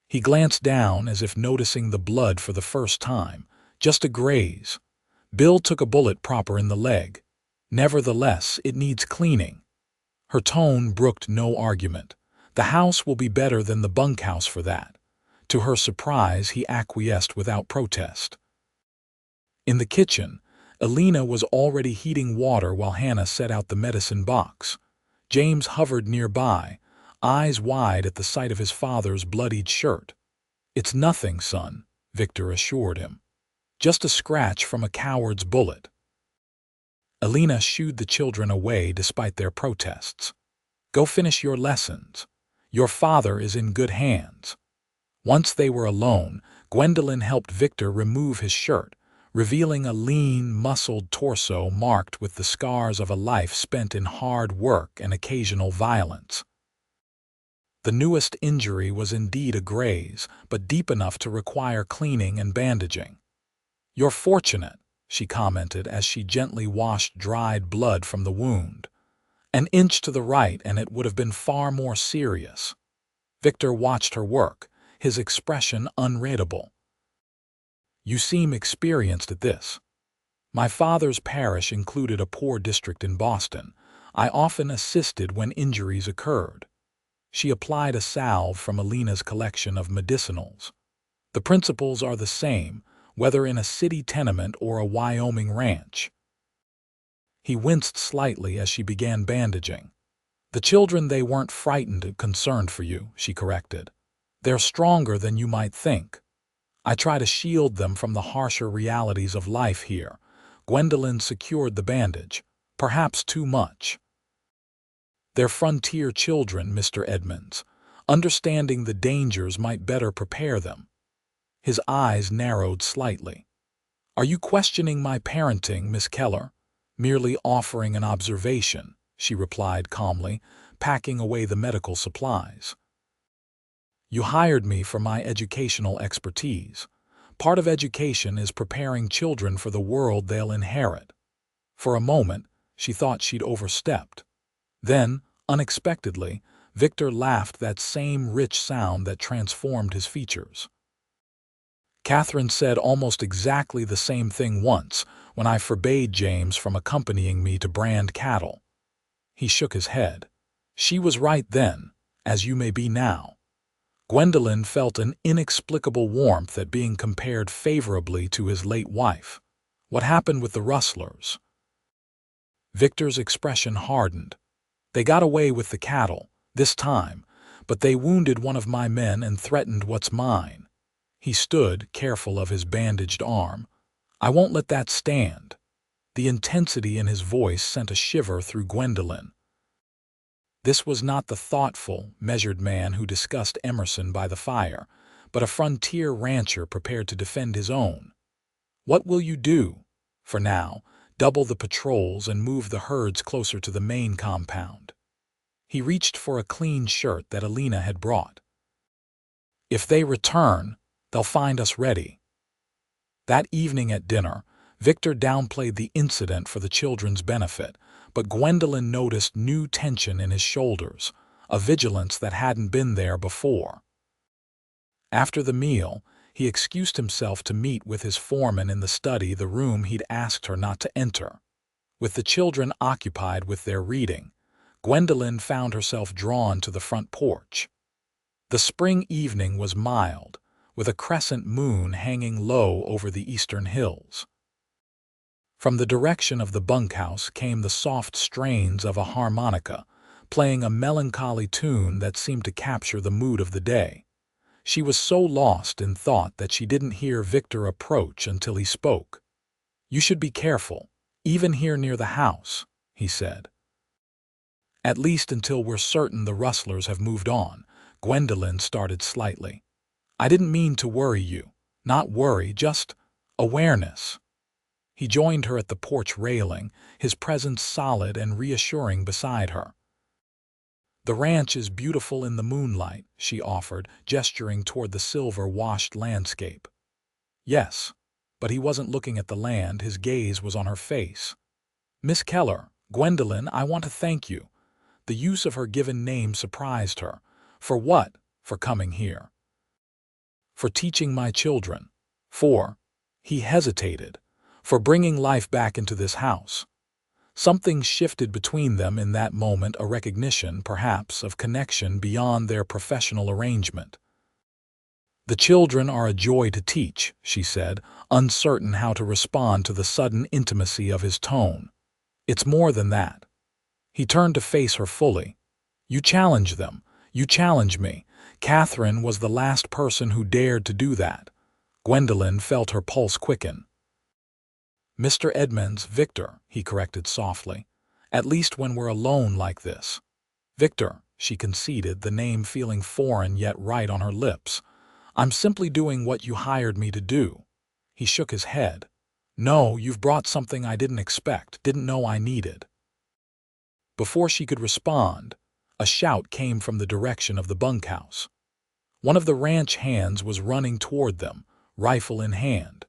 He glanced down as if noticing the blood for the first time. "Just a graze. Bill took a bullet proper in the leg. Nevertheless, it needs cleaning." Her tone brooked no argument. "The house will be better than the bunkhouse for that." To her surprise, he acquiesced without protest. In the kitchen, Alina was already heating water while Hannah set out the medicine box. James hovered nearby, eyes wide at the sight of his father's bloodied shirt. "It's nothing, son," Victor assured him. "Just a scratch from a coward's bullet." Alina shooed the children away despite their protests. "Go finish your lessons. Your father is in good hands." Once they were alone, Gwendolyn helped Victor remove his shirt, revealing a lean, muscled torso marked with the scars of a life spent in hard work and occasional violence. The newest injury was indeed a graze, but deep enough to require cleaning and bandaging. "You're fortunate," she commented as she gently washed dried blood from the wound. "An inch to the right and it would have been far more serious." Victor watched her work, his expression unreadable. "You seem experienced at this." "My father's parish included a poor district in Boston. I often assisted when injuries occurred." She applied a salve from Alina's collection of medicinals. The principles are the same, whether in a city tenement or a Wyoming ranch. He winced slightly as she began bandaging. The children, they weren't frightened or concerned for you, she corrected. They're stronger than you might think. I try to shield them from the harsher realities of life here. Gwendolyn secured the bandage, perhaps too much. They're frontier children, Mr. Edmonds. Understanding the dangers might better prepare them. His eyes narrowed slightly. Are you questioning my parenting, Miss Keller? Merely offering an observation, she replied calmly, packing away the medical supplies. You hired me for my educational expertise. Part of education is preparing children for the world they'll inherit. For a moment, she thought she'd overstepped. Then, unexpectedly, Victor laughed, that same rich sound that transformed his features. Catherine said almost exactly the same thing once when I forbade James from accompanying me to brand cattle. He shook his head. She was right then, as you may be now. Gwendolyn felt an inexplicable warmth at being compared favorably to his late wife. What happened with the rustlers? Victor's expression hardened. They got away with the cattle, this time, but they wounded one of my men and threatened what's mine. He stood, careful of his bandaged arm. I won't let that stand. The intensity in his voice sent a shiver through Gwendolyn. This was not the thoughtful, measured man who discussed Emerson by the fire, but a frontier rancher prepared to defend his own. What will you do? For now, double the patrols and move the herds closer to the main compound. He reached for a clean shirt that Alina had brought. If they return, they'll find us ready. That evening at dinner, Victor downplayed the incident for the children's benefit, but Gwendolyn noticed new tension in his shoulders, a vigilance that hadn't been there before. After the meal, he excused himself to meet with his foreman in the study, the room he'd asked her not to enter. With the children occupied with their reading, Gwendolyn found herself drawn to the front porch. The spring evening was mild, with a crescent moon hanging low over the eastern hills. From the direction of the bunkhouse came the soft strains of a harmonica, playing a melancholy tune that seemed to capture the mood of the day. She was so lost in thought that she didn't hear Victor approach until he spoke. You should be careful, even here near the house, he said. At least until we're certain the rustlers have moved on, Gwendolyn started slightly. I didn't mean to worry you. Not worry, just awareness. He joined her at the porch railing, his presence solid and reassuring beside her. The ranch is beautiful in the moonlight, she offered, gesturing toward the silver-washed landscape. Yes, but he wasn't looking at the land, his gaze was on her face. Miss Keller, Gwendolyn, I want to thank you. The use of her given name surprised her. For what? For coming here. For teaching my children. He hesitated. For bringing life back into this house. Something shifted between them in that moment, a recognition, perhaps, of connection beyond their professional arrangement. The children are a joy to teach, she said, uncertain how to respond to the sudden intimacy of his tone. It's more than that. He turned to face her fully. You challenge them. You challenge me. Catherine was the last person who dared to do that. Gwendolyn felt her pulse quicken. Mr. Edmonds, Victor, he corrected softly. At least when we're alone like this. Victor, she conceded, the name feeling foreign yet right on her lips. I'm simply doing what you hired me to do. He shook his head. No, you've brought something I didn't expect, didn't know I needed. Before she could respond, a shout came from the direction of the bunkhouse. One of the ranch hands was running toward them, rifle in hand.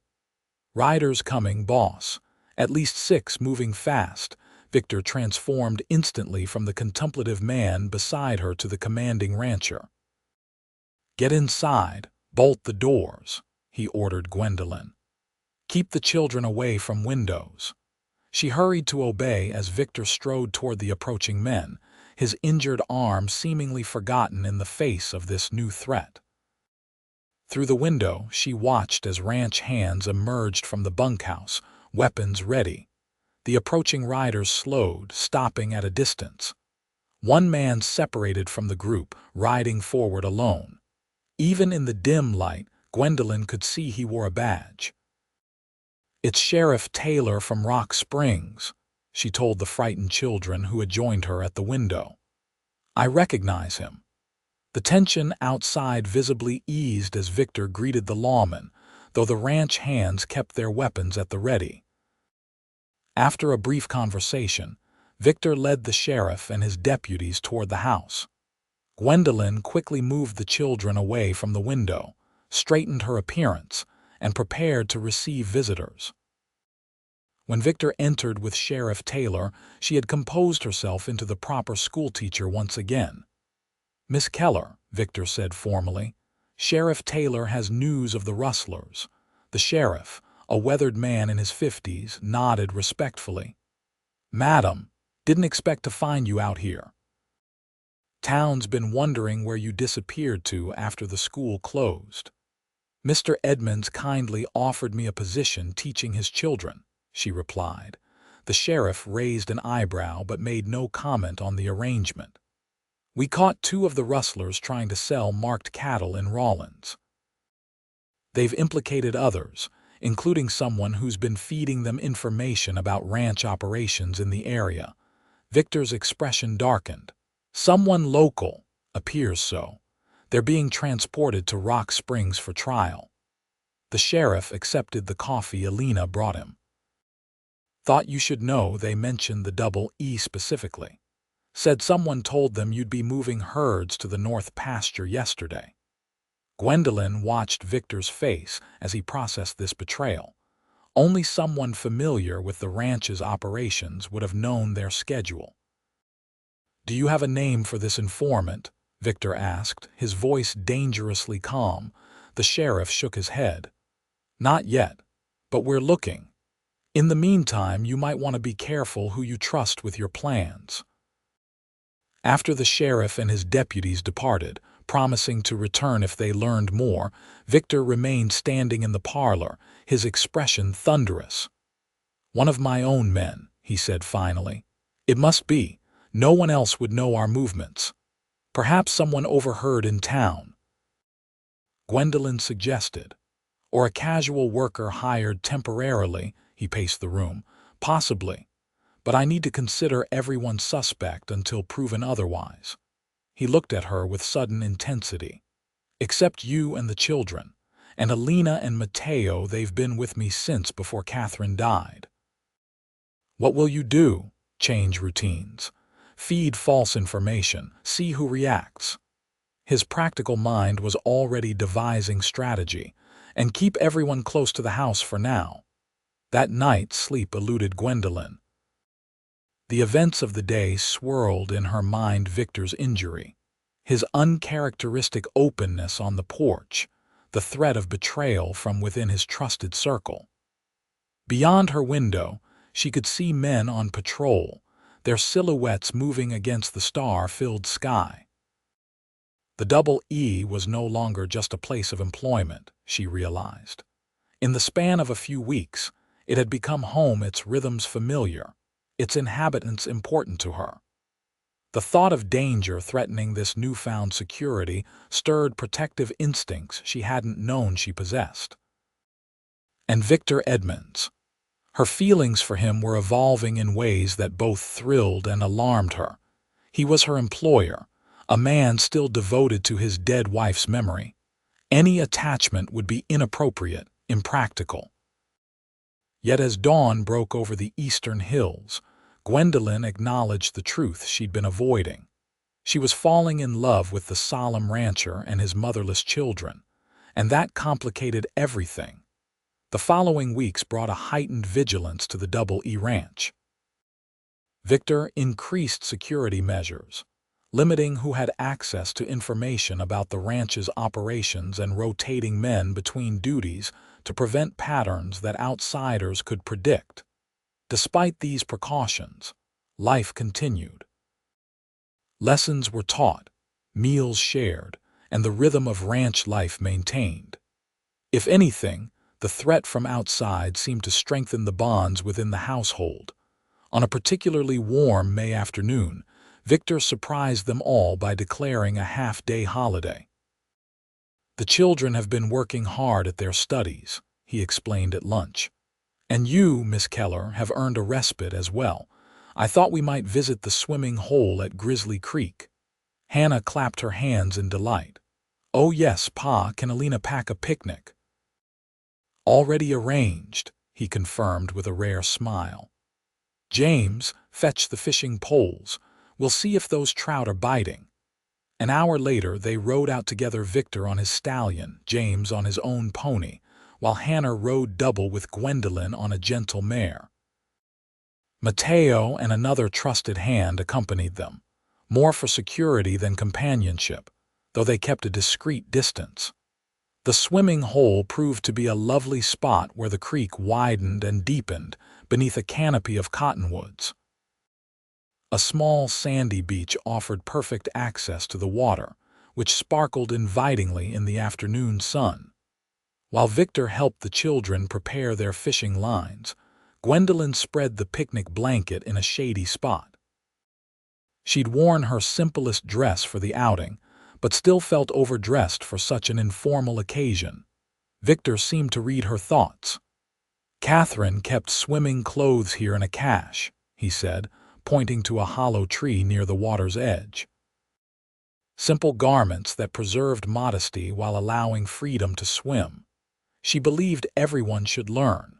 Riders coming, boss. At least 6 moving fast. Victor transformed instantly from the contemplative man beside her to the commanding rancher. Get inside, bolt the doors, he ordered Gwendolyn. Keep the children away from windows. She hurried to obey as Victor strode toward the approaching men, his injured arm seemingly forgotten in the face of this new threat. Through the window, she watched as ranch hands emerged from the bunkhouse, weapons ready. The approaching riders slowed, stopping at a distance. One man separated from the group, riding forward alone. Even in the dim light, Gwendolyn could see he wore a badge. "It's Sheriff Taylor from Rock Springs," she told the frightened children who had joined her at the window. "I recognize him." The tension outside visibly eased as Victor greeted the lawman, though the ranch hands kept their weapons at the ready. After a brief conversation, Victor led the sheriff and his deputies toward the house. Gwendolyn quickly moved the children away from the window, straightened her appearance, and prepared to receive visitors. When Victor entered with Sheriff Taylor, she had composed herself into the proper schoolteacher once again. "Miss Keller," Victor said formally, "Sheriff Taylor has news of the rustlers." The sheriff, a weathered man in his 50s, nodded respectfully. "Madam, didn't expect to find you out here. Town's been wondering where you disappeared to after the school closed." "Mr. Edmonds kindly offered me a position teaching his children," she replied. The sheriff raised an eyebrow but made no comment on the arrangement. "We caught 2 of the rustlers trying to sell marked cattle in Rawlins. They've implicated others, including someone who's been feeding them information about ranch operations in the area." Victor's expression darkened. "Someone local, appears so. They're being transported to Rock Springs for trial." The sheriff accepted the coffee Alina brought him. "Thought you should know they mentioned the double E specifically. Said someone told them you'd be moving herds to the north pasture yesterday." Gwendolyn watched Victor's face as he processed this betrayal. Only someone familiar with the ranch's operations would have known their schedule. "Do you have a name for this informant?" Victor asked, his voice dangerously calm. The sheriff shook his head. "Not yet, but we're looking. In the meantime, you might want to be careful who you trust with your plans." After the sheriff and his deputies departed, promising to return if they learned more, Victor remained standing in the parlor, his expression thunderous. "One of my own men," he said finally. "It must be. No one else would know our movements. Perhaps someone overheard in town." Gwendolyn suggested. "Or a casual worker hired temporarily," he paced the room. "Possibly. But I need to consider everyone suspect until proven otherwise." He looked at her with sudden intensity. "Except you and the children. And Alina and Mateo, they've been with me since before Catherine died." "What will you do?" "Change routines. Feed false information. See who reacts." His practical mind was already devising strategy. "And keep everyone close to the house for now." That night, sleep eluded Gwendolyn. The events of the day swirled in her mind: Victor's injury, his uncharacteristic openness on the porch, the threat of betrayal from within his trusted circle. Beyond her window, she could see men on patrol, their silhouettes moving against the star-filled sky. The Double E was no longer just a place of employment, she realized. In the span of a few weeks, it had become home, its rhythms familiar, its inhabitants important to her. The thought of danger threatening this newfound security stirred protective instincts she hadn't known she possessed. And Victor Edmonds. Her feelings for him were evolving in ways that both thrilled and alarmed her. He was her employer, a man still devoted to his dead wife's memory. Any attachment would be inappropriate, impractical. Yet as dawn broke over the eastern hills, Gwendolyn acknowledged the truth she'd been avoiding. She was falling in love with the solemn rancher and his motherless children, and that complicated everything. The following weeks brought a heightened vigilance to the Double E Ranch. Victor increased security measures, limiting who had access to information about the ranch's operations and rotating men between duties to prevent patterns that outsiders could predict. Despite these precautions, life continued. Lessons were taught, meals shared, and the rhythm of ranch life maintained. If anything, the threat from outside seemed to strengthen the bonds within the household. On a particularly warm May afternoon, Victor surprised them all by declaring a half-day holiday. "The children have been working hard at their studies," he explained at lunch. "And you, Miss Keller, have earned a respite as well. I thought we might visit the swimming hole at Grizzly Creek." Hannah clapped her hands in delight. "Oh yes, Pa, can Alina pack a picnic?" "Already arranged," he confirmed with a rare smile. "James, fetch the fishing poles. We'll see if those trout are biting." An hour later, they rode out together, Victor on his stallion, James on his own pony, while Hannah rode double with Gwendolyn on a gentle mare. Mateo and another trusted hand accompanied them, more for security than companionship, though they kept a discreet distance. The swimming hole proved to be a lovely spot where the creek widened and deepened beneath a canopy of cottonwoods. A small sandy beach offered perfect access to the water, which sparkled invitingly in the afternoon sun. While Victor helped the children prepare their fishing lines, Gwendolyn spread the picnic blanket in a shady spot. She'd worn her simplest dress for the outing, but still felt overdressed for such an informal occasion. Victor seemed to read her thoughts. "Catherine kept swimming clothes here in a cache," he said, pointing to a hollow tree near the water's edge. Simple garments that preserved modesty while allowing freedom to swim. She believed everyone should learn.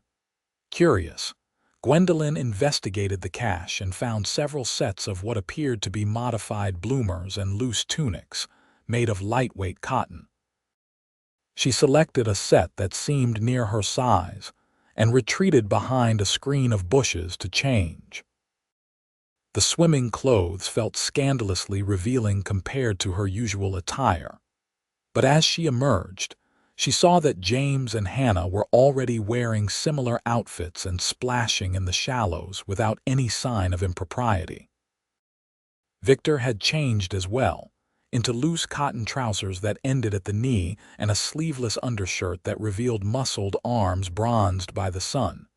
Curious, Gwendolyn investigated the cache and found several sets of what appeared to be modified bloomers and loose tunics, made of lightweight cotton. She selected a set that seemed near her size and retreated behind a screen of bushes to change. The swimming clothes felt scandalously revealing compared to her usual attire. But as she emerged, she saw that James and Hannah were already wearing similar outfits and splashing in the shallows without any sign of impropriety. Victor had changed as well, into loose cotton trousers that ended at the knee and a sleeveless undershirt that revealed muscled arms bronzed by the sun.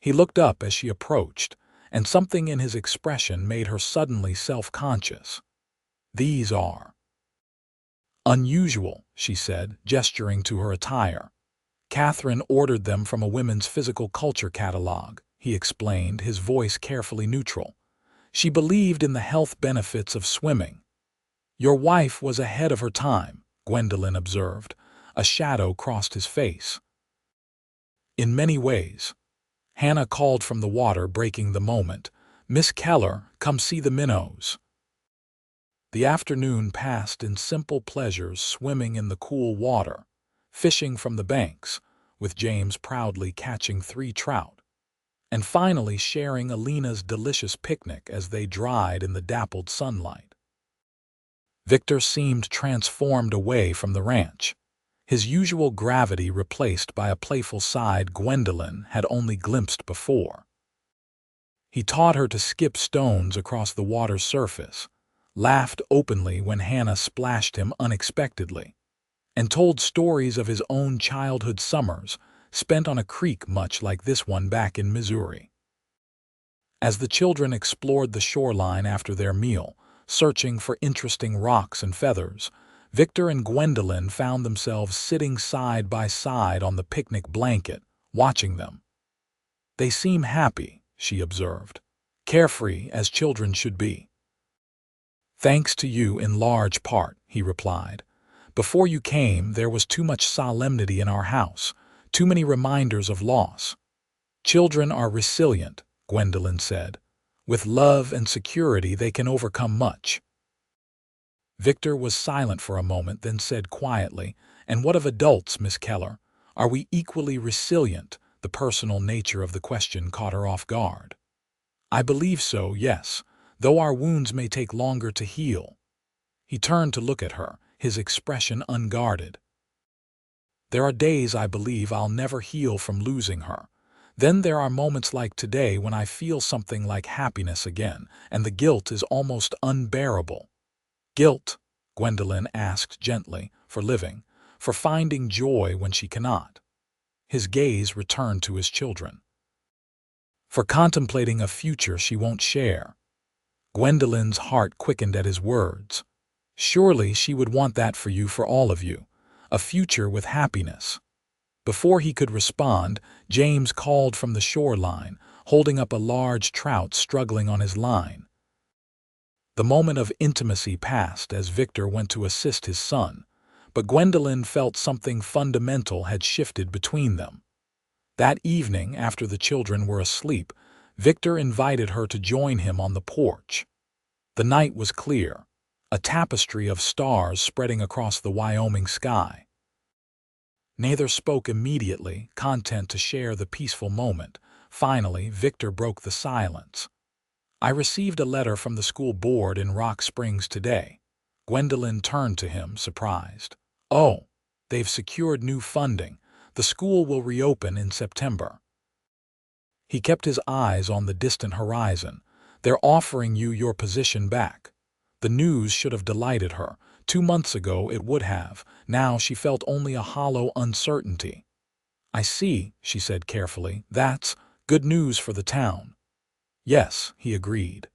He looked up as she approached, and something in his expression made her suddenly self-conscious. "These are unusual," she said, gesturing to her attire. "Catherine ordered them from a women's physical culture catalog," he explained, his voice carefully neutral. "She believed in the health benefits of swimming." "Your wife was ahead of her time," Gwendolyn observed. A shadow crossed his face. "In many ways." Hannah called from the water, breaking the moment. "Miss Keller, come see the minnows." The afternoon passed in simple pleasures, swimming in the cool water, fishing from the banks, with James proudly catching 3 trout, and finally sharing Alina's delicious picnic as they dried in the dappled sunlight. Victor seemed transformed away from the ranch, his usual gravity replaced by a playful side Gwendolyn had only glimpsed before. He taught her to skip stones across the water's surface, laughed openly when Hannah splashed him unexpectedly, and told stories of his own childhood summers spent on a creek much like this one back in Missouri. As the children explored the shoreline after their meal, searching for interesting rocks and feathers, Victor and Gwendolyn found themselves sitting side by side on the picnic blanket, watching them. "They seem happy," she observed, "carefree as children should be." "Thanks to you in large part," he replied. "Before you came, there was too much solemnity in our house, too many reminders of loss." "Children are resilient," Gwendolyn said. "With love and security they can overcome much." Victor was silent for a moment, then said quietly, "And what of adults, Miss Keller? Are we equally resilient?" The personal nature of the question caught her off guard. "I believe so, yes, though our wounds may take longer to heal." He turned to look at her, his expression unguarded. "There are days I believe I'll never heal from losing her. Then there are moments like today when I feel something like happiness again, and the guilt is almost unbearable." "Guilt," Gwendolyn asked gently, for living, for finding joy when she cannot. His gaze returned to his children. For contemplating a future she won't share. Gwendolyn's heart quickened at his words. Surely she would want that for you, for all of you, a future with happiness. Before he could respond, James called from the shoreline, holding up a large trout struggling on his line. The moment of intimacy passed as Victor went to assist his son, but Gwendolyn felt something fundamental had shifted between them. That evening, after the children were asleep, Victor invited her to join him on the porch. The night was clear, a tapestry of stars spreading across the Wyoming sky. Neither spoke immediately, content to share the peaceful moment. Finally, Victor broke the silence. I received a letter from the school board in Rock Springs today. Gwendolyn turned to him, surprised. Oh, they've secured new funding. The school will reopen in September. He kept his eyes on the distant horizon. They're offering you your position back. The news should have delighted her. 2 months ago it would have. Now she felt only a hollow uncertainty. I see, she said carefully. That's good news for the town. Yes, he agreed.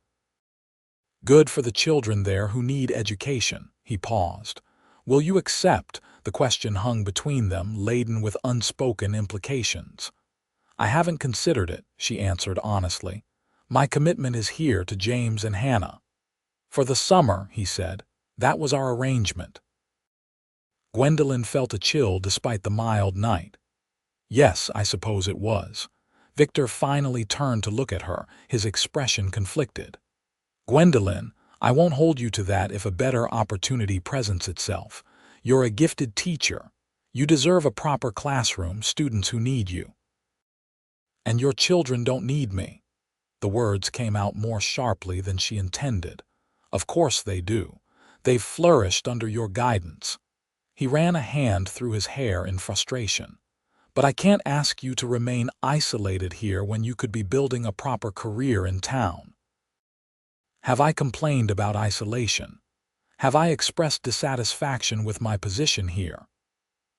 Good for the children there who need education. He paused. Will you accept? The question hung between them, laden with unspoken implications. I haven't considered it, she answered honestly. My commitment is here to James and Hannah. For the summer, he said. That was our arrangement. Gwendolyn felt a chill despite the mild night. Yes, I suppose it was. Victor finally turned to look at her, his expression conflicted. Gwendolyn, I won't hold you to that if a better opportunity presents itself. You're a gifted teacher. You deserve a proper classroom, students who need you. And your children don't need me. The words came out more sharply than she intended. Of course they do. They've flourished under your guidance. He ran a hand through his hair in frustration. But I can't ask you to remain isolated here when you could be building a proper career in town. Have I complained about isolation? Have I expressed dissatisfaction with my position here?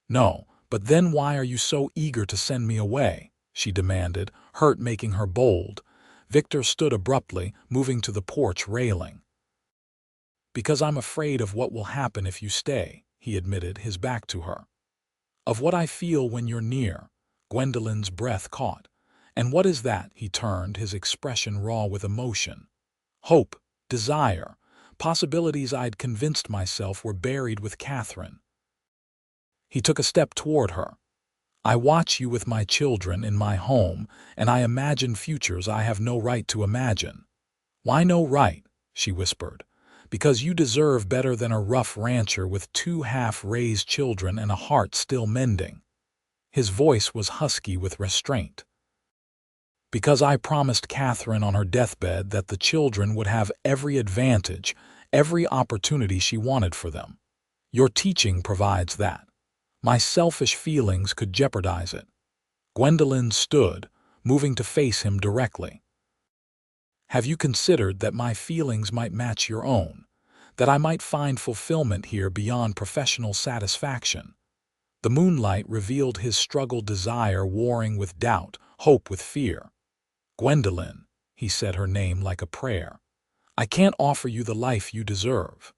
No, but then why are you so eager to send me away? She demanded, hurt making her bold. Victor stood abruptly, moving to the porch railing. Because I'm afraid of what will happen if you stay, he admitted, his back to her. Of what I feel when you're near. Gwendolyn's breath caught. And what is that? He turned, his expression raw with emotion. Hope, desire, possibilities I'd convinced myself were buried with Catherine. He took a step toward her. I watch you with my children in my home, and I imagine futures I have no right to imagine. Why no right? She whispered. Because you deserve better than a rough rancher with 2 half-raised children and a heart still mending. His voice was husky with restraint. Because I promised Catherine on her deathbed that the children would have every advantage, every opportunity she wanted for them. Your teaching provides that. My selfish feelings could jeopardize it. Gwendolyn stood, moving to face him directly. Have you considered that my feelings might match your own, that I might find fulfillment here beyond professional satisfaction? The moonlight revealed his struggled desire warring with doubt, hope with fear. Gwendolyn, he said her name like a prayer. I can't offer you the life you deserve.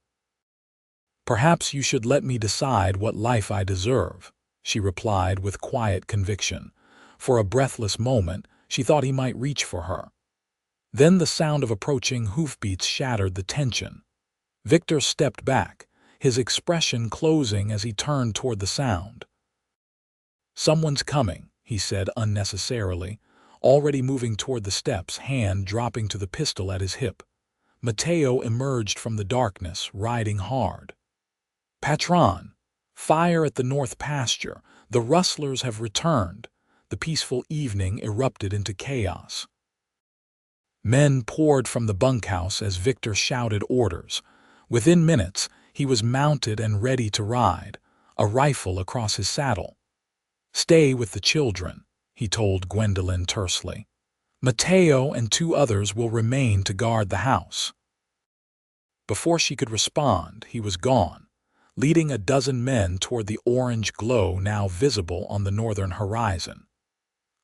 Perhaps you should let me decide what life I deserve, she replied with quiet conviction. For a breathless moment, she thought he might reach for her. Then the sound of approaching hoofbeats shattered the tension. Victor stepped back, his expression closing as he turned toward the sound. Someone's coming, he said unnecessarily, already moving toward the steps, hand dropping to the pistol at his hip. Mateo emerged from the darkness, riding hard. Patron, fire at the north pasture. The rustlers have returned. The peaceful evening erupted into chaos. Men poured from the bunkhouse as Victor shouted orders. Within minutes, he was mounted and ready to ride, a rifle across his saddle. Stay with the children, he told Gwendolyn tersely. Mateo and 2 others will remain to guard the house. Before she could respond, he was gone, leading a dozen men toward the orange glow now visible on the northern horizon.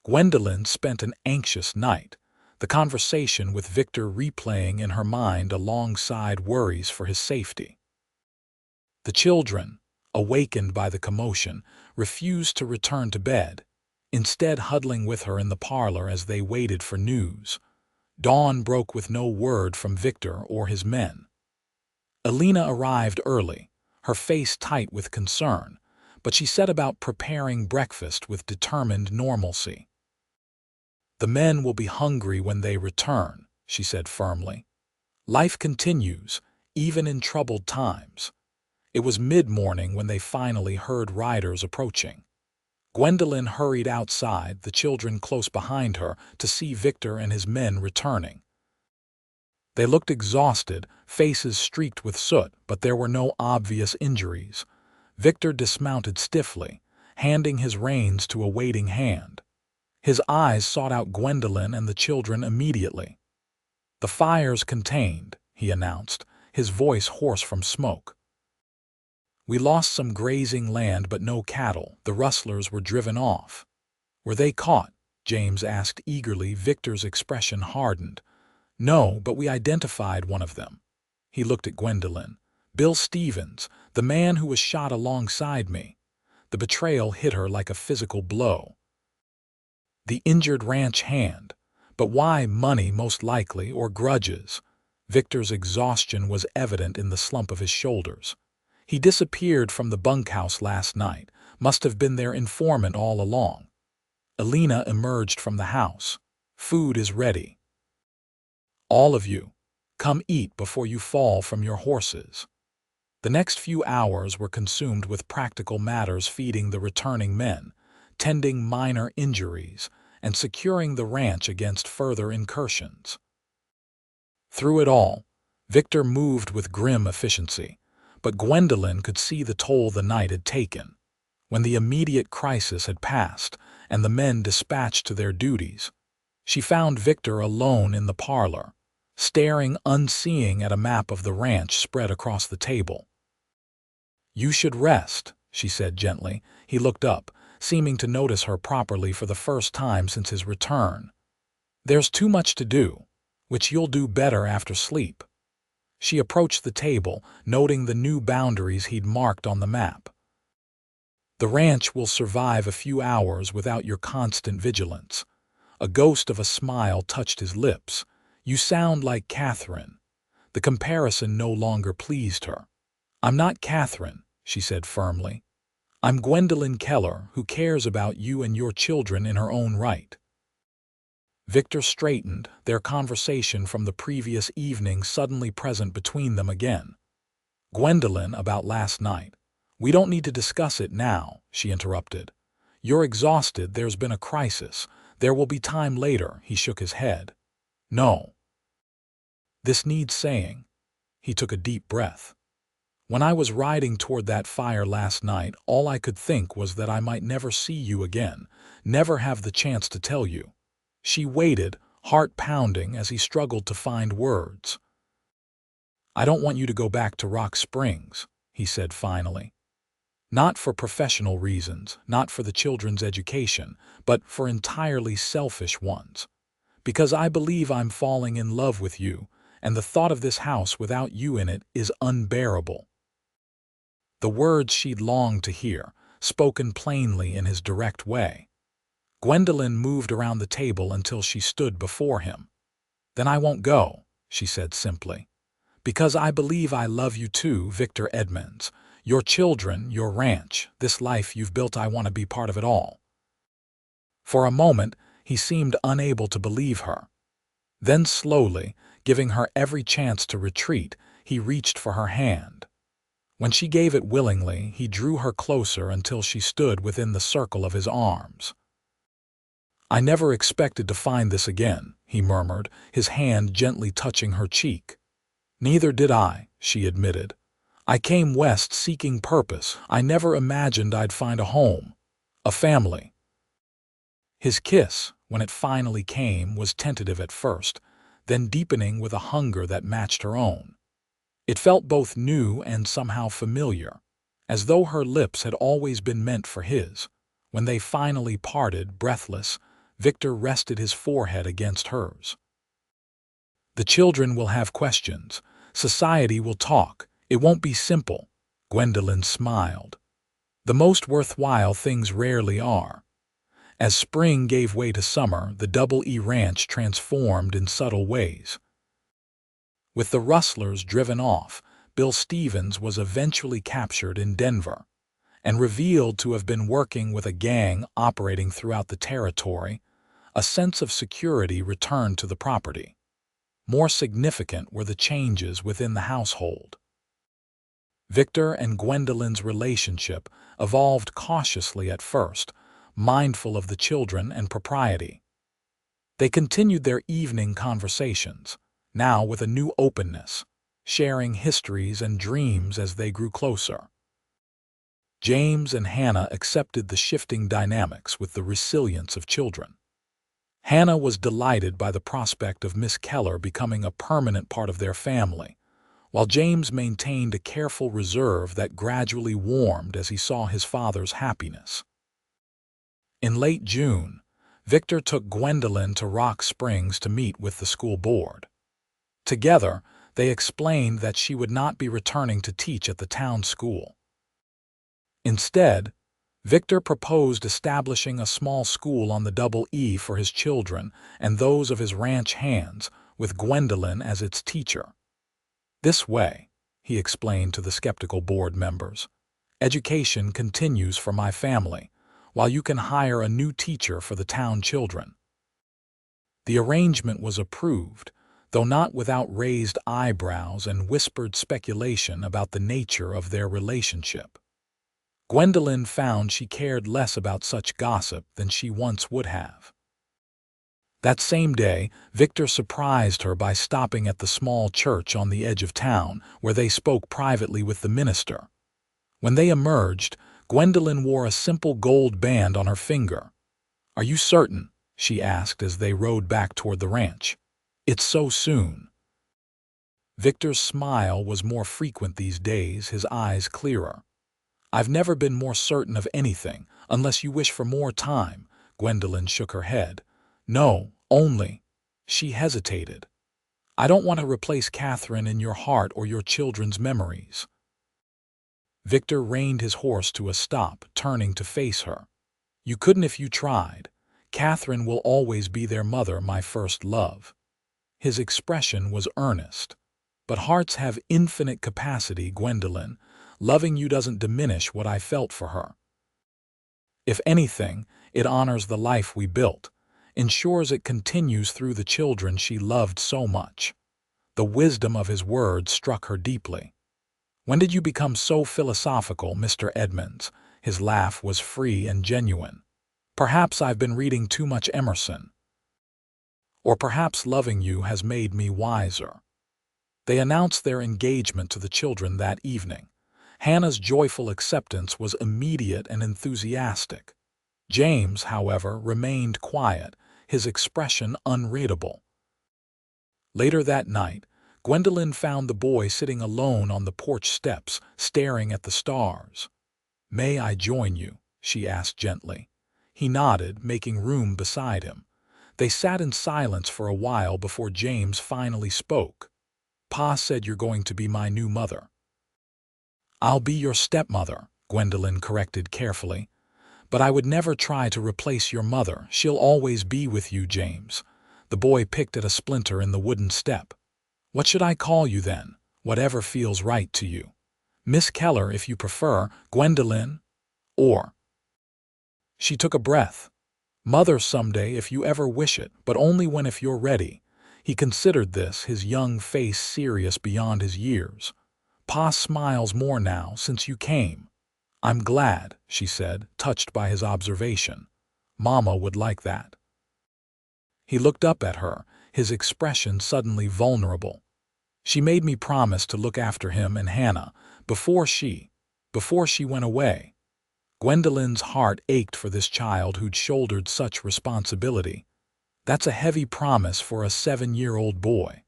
Gwendolyn spent an anxious night, the conversation with Victor replaying in her mind alongside worries for his safety. The children, awakened by the commotion, refused to return to bed, instead huddling with her in the parlor as they waited for news. Dawn broke with no word from Victor or his men. Alina arrived early, her face tight with concern, but she set about preparing breakfast with determined normalcy. "The men will be hungry when they return," she said firmly. "Life continues, even in troubled times." It was mid-morning when they finally heard riders approaching. Gwendolyn hurried outside, the children close behind her, to see Victor and his men returning. They looked exhausted, faces streaked with soot, but there were no obvious injuries. Victor dismounted stiffly, handing his reins to a waiting hand. His eyes sought out Gwendolyn and the children immediately. "The fire's contained," he announced, his voice hoarse from smoke. "We lost some grazing land but no cattle. The rustlers were driven off." "Were they caught?" James asked eagerly. Victor's expression hardened. "No, but we identified one of them." He looked at Gwendolyn. "Bill Stevens, the man who was shot alongside me." The betrayal hit her like a physical blow. The injured ranch hand. But why? Money, most likely, or grudges. Victor's exhaustion was evident in the slump of his shoulders. "He disappeared from the bunkhouse last night, must have been their informant all along." Alina emerged from the house. "Food is ready. All of you, come eat before you fall from your horses." The next few hours were consumed with practical matters, feeding the returning men, tending minor injuries, and securing the ranch against further incursions. Through it all, Victor moved with grim efficiency, but Gwendolyn could see the toll the night had taken. When the immediate crisis had passed and the men dispatched to their duties, she found Victor alone in the parlor, staring unseeing at a map of the ranch spread across the table. "You should rest," she said gently. He looked up, seeming to notice her properly for the first time since his return. "There's too much to do, which you'll do better after sleep." She approached the table, noting the new boundaries he'd marked on the map. "The ranch will survive a few hours without your constant vigilance." A ghost of a smile touched his lips. "You sound like Catherine." The comparison no longer pleased her. "I'm not Catherine," she said firmly. "I'm Gwendolyn Keller, who cares about you and your children in her own right." Victor straightened, their conversation from the previous evening suddenly present between them again. "Gwendolyn, about last night." "We don't need to discuss it now," she interrupted. "You're exhausted. There's been a crisis. There will be time later." He shook his head. "No. This needs saying." He took a deep breath. "When I was riding toward that fire last night, all I could think was that I might never see you again, never have the chance to tell you." She waited, heart pounding, as he struggled to find words. "I don't want you to go back to Rock Springs," he said finally. "Not for professional reasons, not for the children's education, but for entirely selfish ones. Because I believe I'm falling in love with you, and the thought of this house without you in it is unbearable." The words she'd longed to hear, spoken plainly in his direct way. Gwendolyn moved around the table until she stood before him. "Then I won't go," she said simply. "Because I believe I love you too, Victor Edmonds. Your children, your ranch, this life you've built, I want to be part of it all." For a moment, he seemed unable to believe her. Then slowly, giving her every chance to retreat, he reached for her hand. When she gave it willingly, he drew her closer until she stood within the circle of his arms. "I never expected to find this again," he murmured, his hand gently touching her cheek. "Neither did I," she admitted. "I came west seeking purpose. I never imagined I'd find a home, a family." His kiss, when it finally came, was tentative at first, then deepening with a hunger that matched her own. It felt both new and somehow familiar, as though her lips had always been meant for his. When they finally parted, breathless, Victor rested his forehead against hers. "The children will have questions. Society will talk. It won't be simple." Gwendolyn smiled. "The most worthwhile things rarely are." As spring gave way to summer, the Double E Ranch transformed in subtle ways. With the rustlers driven off, Bill Stevens was eventually captured in Denver and revealed to have been working with a gang operating throughout the territory. A sense of security returned to the property. More significant were the changes within the household. Victor and Gwendolyn's relationship evolved cautiously at first, mindful of the children and propriety. They continued their evening conversations, now with a new openness, sharing histories and dreams as they grew closer. James and Hannah accepted the shifting dynamics with the resilience of children. Hannah was delighted by the prospect of Miss Keller becoming a permanent part of their family, while James maintained a careful reserve that gradually warmed as he saw his father's happiness. In late June, Victor took Gwendolyn to Rock Springs to meet with the school board. Together, they explained that she would not be returning to teach at the town school. Instead, Victor proposed establishing a small school on the Double E for his children and those of his ranch hands, with Gwendolyn as its teacher. "This way," he explained to the skeptical board members, "education continues for my family, while you can hire a new teacher for the town children." The arrangement was approved, though not without raised eyebrows and whispered speculation about the nature of their relationship. Gwendolyn found she cared less about such gossip than she once would have. That same day, Victor surprised her by stopping at the small church on the edge of town, where they spoke privately with the minister. When they emerged, Gwendolyn wore a simple gold band on her finger. "Are you certain?" she asked as they rode back toward the ranch. "It's so soon." Victor's smile was more frequent these days, his eyes clearer. "I've never been more certain of anything, unless you wish for more time." Gwendolyn shook her head. "No, only—" She hesitated. "I don't want to replace Catherine in your heart or your children's memories." Victor reined his horse to a stop, turning to face her. "You couldn't if you tried. Catherine will always be their mother, my first love." His expression was earnest. "But hearts have infinite capacity, Gwendolyn. Loving you doesn't diminish what I felt for her. If anything, it honors the life we built, ensures it continues through the children she loved so much." The wisdom of his words struck her deeply. "When did you become so philosophical, Mr. Edmonds?" His laugh was free and genuine. "Perhaps I've been reading too much Emerson. Or perhaps loving you has made me wiser." They announced their engagement to the children that evening. Hannah's joyful acceptance was immediate and enthusiastic. James, however, remained quiet, his expression unreadable. Later that night, Gwendolyn found the boy sitting alone on the porch steps, staring at the stars. "May I join you?" she asked gently. He nodded, making room beside him. They sat in silence for a while before James finally spoke. "Pa said you're going to be my new mother." "I'll be your stepmother," Gwendolyn corrected carefully. "But I would never try to replace your mother. She'll always be with you, James." The boy picked at a splinter in the wooden step. "What should I call you then?" "Whatever feels right to you. Miss Keller, if you prefer, Gwendolyn, or—" She took a breath. "Mother someday if you ever wish it, but only when if you're ready." He considered this, his young face serious beyond his years. "Pa smiles more now since you came." "I'm glad," she said, touched by his observation. "Mama would like that." He looked up at her, his expression suddenly vulnerable. "She made me promise to look after him and Hannah before she went away." Gwendolyn's heart ached for this child who'd shouldered such responsibility. That's a heavy promise for a 7-year-old boy.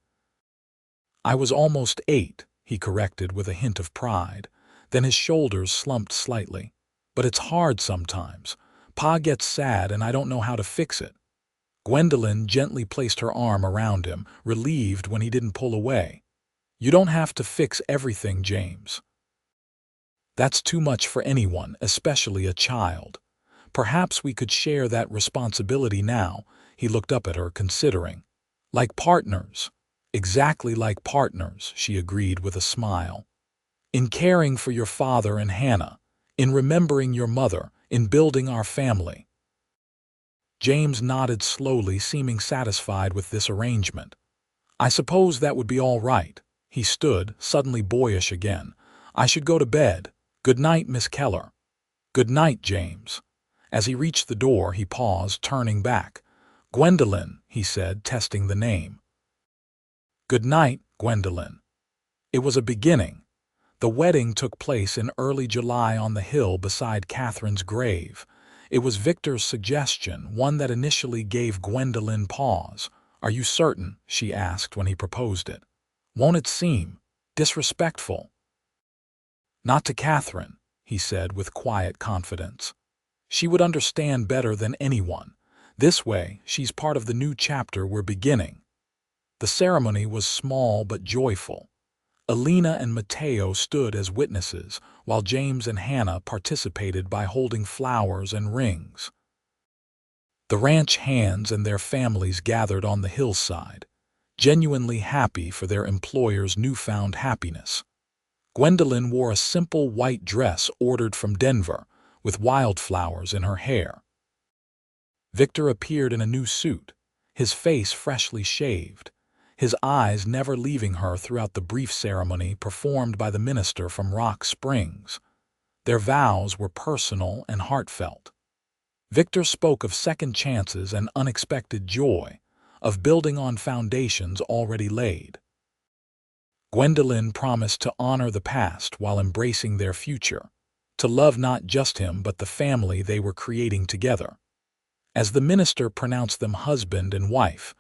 "I was almost 8, he corrected with a hint of pride. Then his shoulders slumped slightly. But it's hard sometimes. Pa gets sad and I don't know how to fix it. Gwendolyn gently placed her arm around him, relieved when he didn't pull away. You don't have to fix everything, James. That's too much for anyone, especially a child. Perhaps we could share that responsibility now. He looked up at her, considering. Like partners. Exactly like partners, she agreed with a smile. In caring for your father and Hannah, in remembering your mother, in building our family. James nodded slowly, seeming satisfied with this arrangement. I suppose that would be all right. He stood, suddenly boyish again. I should go to bed. Good night, Miss Keller. Good night, James. As he reached the door, he paused, turning back. Gwendolyn, he said, testing the name. Good night, Gwendolyn. It was a beginning. The wedding took place in early July on the hill beside Catherine's grave. It was Victor's suggestion, one that initially gave Gwendolyn pause. Are you certain? She asked when he proposed it. Won't it seem disrespectful? Not to Catherine, he said with quiet confidence. She would understand better than anyone. This way, she's part of the new chapter we're beginning. The ceremony was small but joyful. Alina and Mateo stood as witnesses, while James and Hannah participated by holding flowers and rings. The ranch hands and their families gathered on the hillside, genuinely happy for their employer's newfound happiness. Gwendolyn wore a simple white dress ordered from Denver, with wildflowers in her hair. Victor appeared in a new suit, his face freshly shaved, his eyes never leaving her throughout the brief ceremony performed by the minister from Rock Springs. Their vows were personal and heartfelt. Victor spoke of second chances and unexpected joy, of building on foundations already laid. Gwendolyn promised to honor the past while embracing their future, to love not just him but the family they were creating together. As the minister pronounced them husband and wife,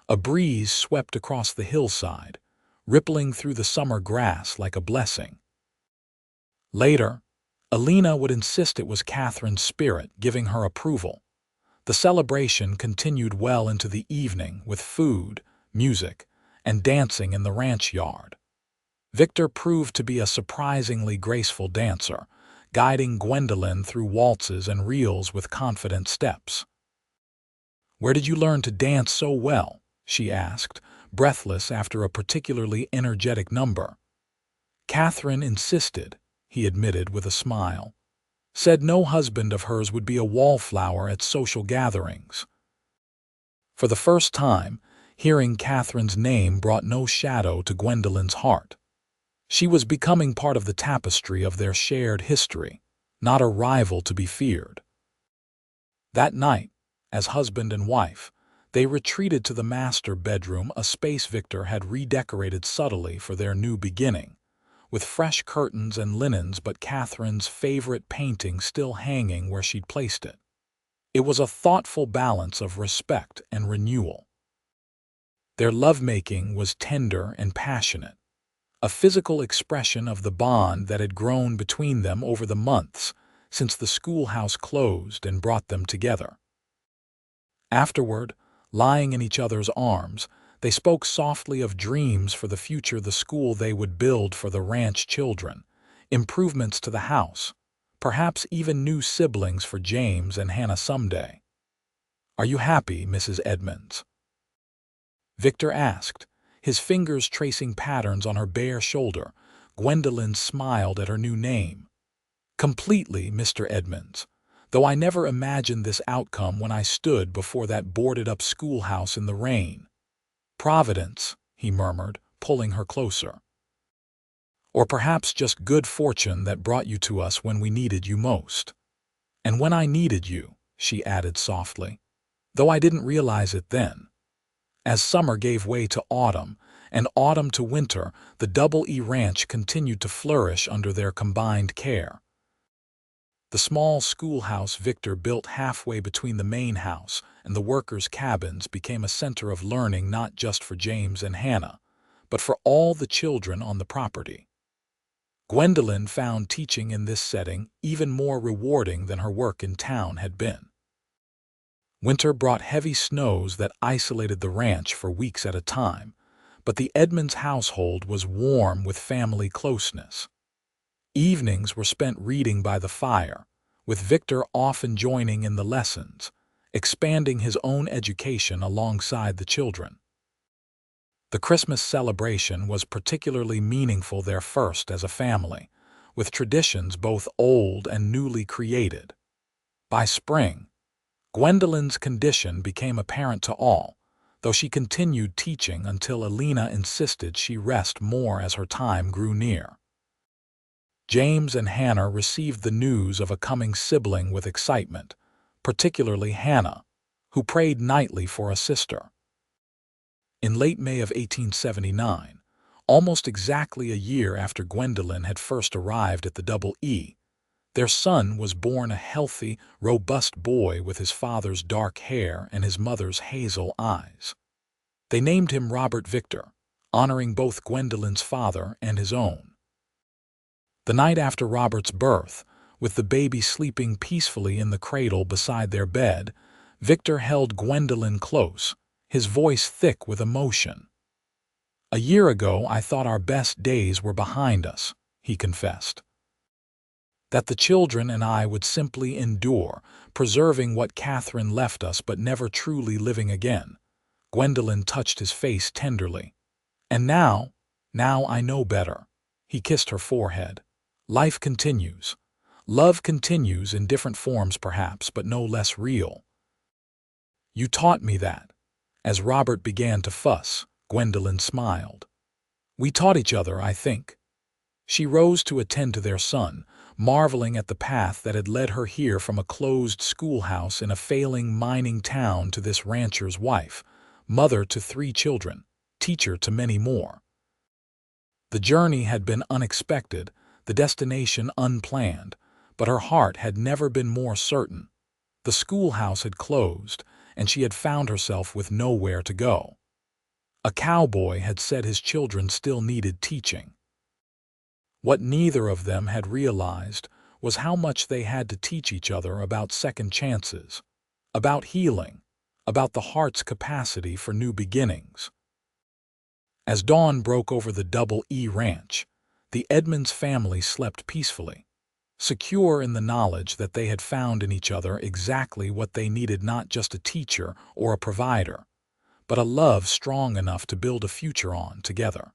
a breeze swept across the hillside, rippling through the summer grass like a blessing. Later, Alina would insist it was Catherine's spirit giving her approval. The celebration continued well into the evening with food, music, and dancing in the ranch yard. Victor proved to be a surprisingly graceful dancer, guiding Gwendolyn through waltzes and reels with confident steps. Where did you learn to dance so well? She asked, breathless after a particularly energetic number. Catherine insisted, he admitted with a smile. Said no husband of hers would be a wallflower at social gatherings. For the first time, hearing Catherine's name brought no shadow to Gwendolyn's heart. She was becoming part of the tapestry of their shared history, not a rival to be feared. That night, as husband and wife, they retreated to the master bedroom, a space Victor had redecorated subtly for their new beginning, with fresh curtains and linens but Catherine's favorite painting still hanging where she'd placed it. It was a thoughtful balance of respect and renewal. Their lovemaking was tender and passionate, a physical expression of the bond that had grown between them over the months since the schoolhouse closed and brought them together. Afterward, lying in each other's arms, they spoke softly of dreams for the future, the school they would build for the ranch children, improvements to the house, perhaps even new siblings for James and Hannah someday. Are you happy, Mrs. Edmonds? Victor asked, his fingers tracing patterns on her bare shoulder. Gwendolyn smiled at her new name. Completely, Mr. Edmonds, though I never imagined this outcome when I stood before that boarded-up schoolhouse in the rain. Providence, he murmured, pulling her closer. Or perhaps just good fortune that brought you to us when we needed you most. And when I needed you, she added softly, though I didn't realize it then. As summer gave way to autumn, and autumn to winter, the Double E Ranch continued to flourish under their combined care. The small schoolhouse Victor built halfway between the main house and the workers' cabins became a center of learning not just for James and Hannah, but for all the children on the property. Gwendolyn found teaching in this setting even more rewarding than her work in town had been. Winter brought heavy snows that isolated the ranch for weeks at a time, but the Edmonds household was warm with family closeness. Evenings were spent reading by the fire, with Victor often joining in the lessons, expanding his own education alongside the children. The Christmas celebration was particularly meaningful there first as a family, with traditions both old and newly created. By spring, Gwendolyn's condition became apparent to all, though she continued teaching until Alina insisted she rest more as her time grew near. James and Hannah received the news of a coming sibling with excitement, particularly Hannah, who prayed nightly for a sister. In late May of 1879, almost exactly a year after Gwendolyn had first arrived at the Double E, their son was born, a healthy, robust boy with his father's dark hair and his mother's hazel eyes. They named him Robert Victor, honoring both Gwendolyn's father and his own. The night after Robert's birth, with the baby sleeping peacefully in the cradle beside their bed, Victor held Gwendolyn close, his voice thick with emotion. "A year ago I thought our best days were behind us," he confessed. "That the children and I would simply endure, preserving what Catherine left us but never truly living again." Gwendolyn touched his face tenderly. "And now I know better." He kissed her forehead. "Life continues. Love continues in different forms perhaps, but no less real." "You taught me that." As Robert began to fuss, Gwendolyn smiled. "We taught each other, I think." She rose to attend to their son, marveling at the path that had led her here from a closed schoolhouse in a failing mining town to this rancher's wife, mother to 3 children, teacher to many more. The journey had been unexpected, the destination unplanned, but her heart had never been more certain. The schoolhouse had closed, and she had found herself with nowhere to go. A cowboy had said his children still needed teaching. What neither of them had realized was how much they had to teach each other about second chances, about healing, about the heart's capacity for new beginnings. As dawn broke over the Double E Ranch, the Edmonds family slept peacefully, secure in the knowledge that they had found in each other exactly what they needed, not just a teacher or a provider, but a love strong enough to build a future on together.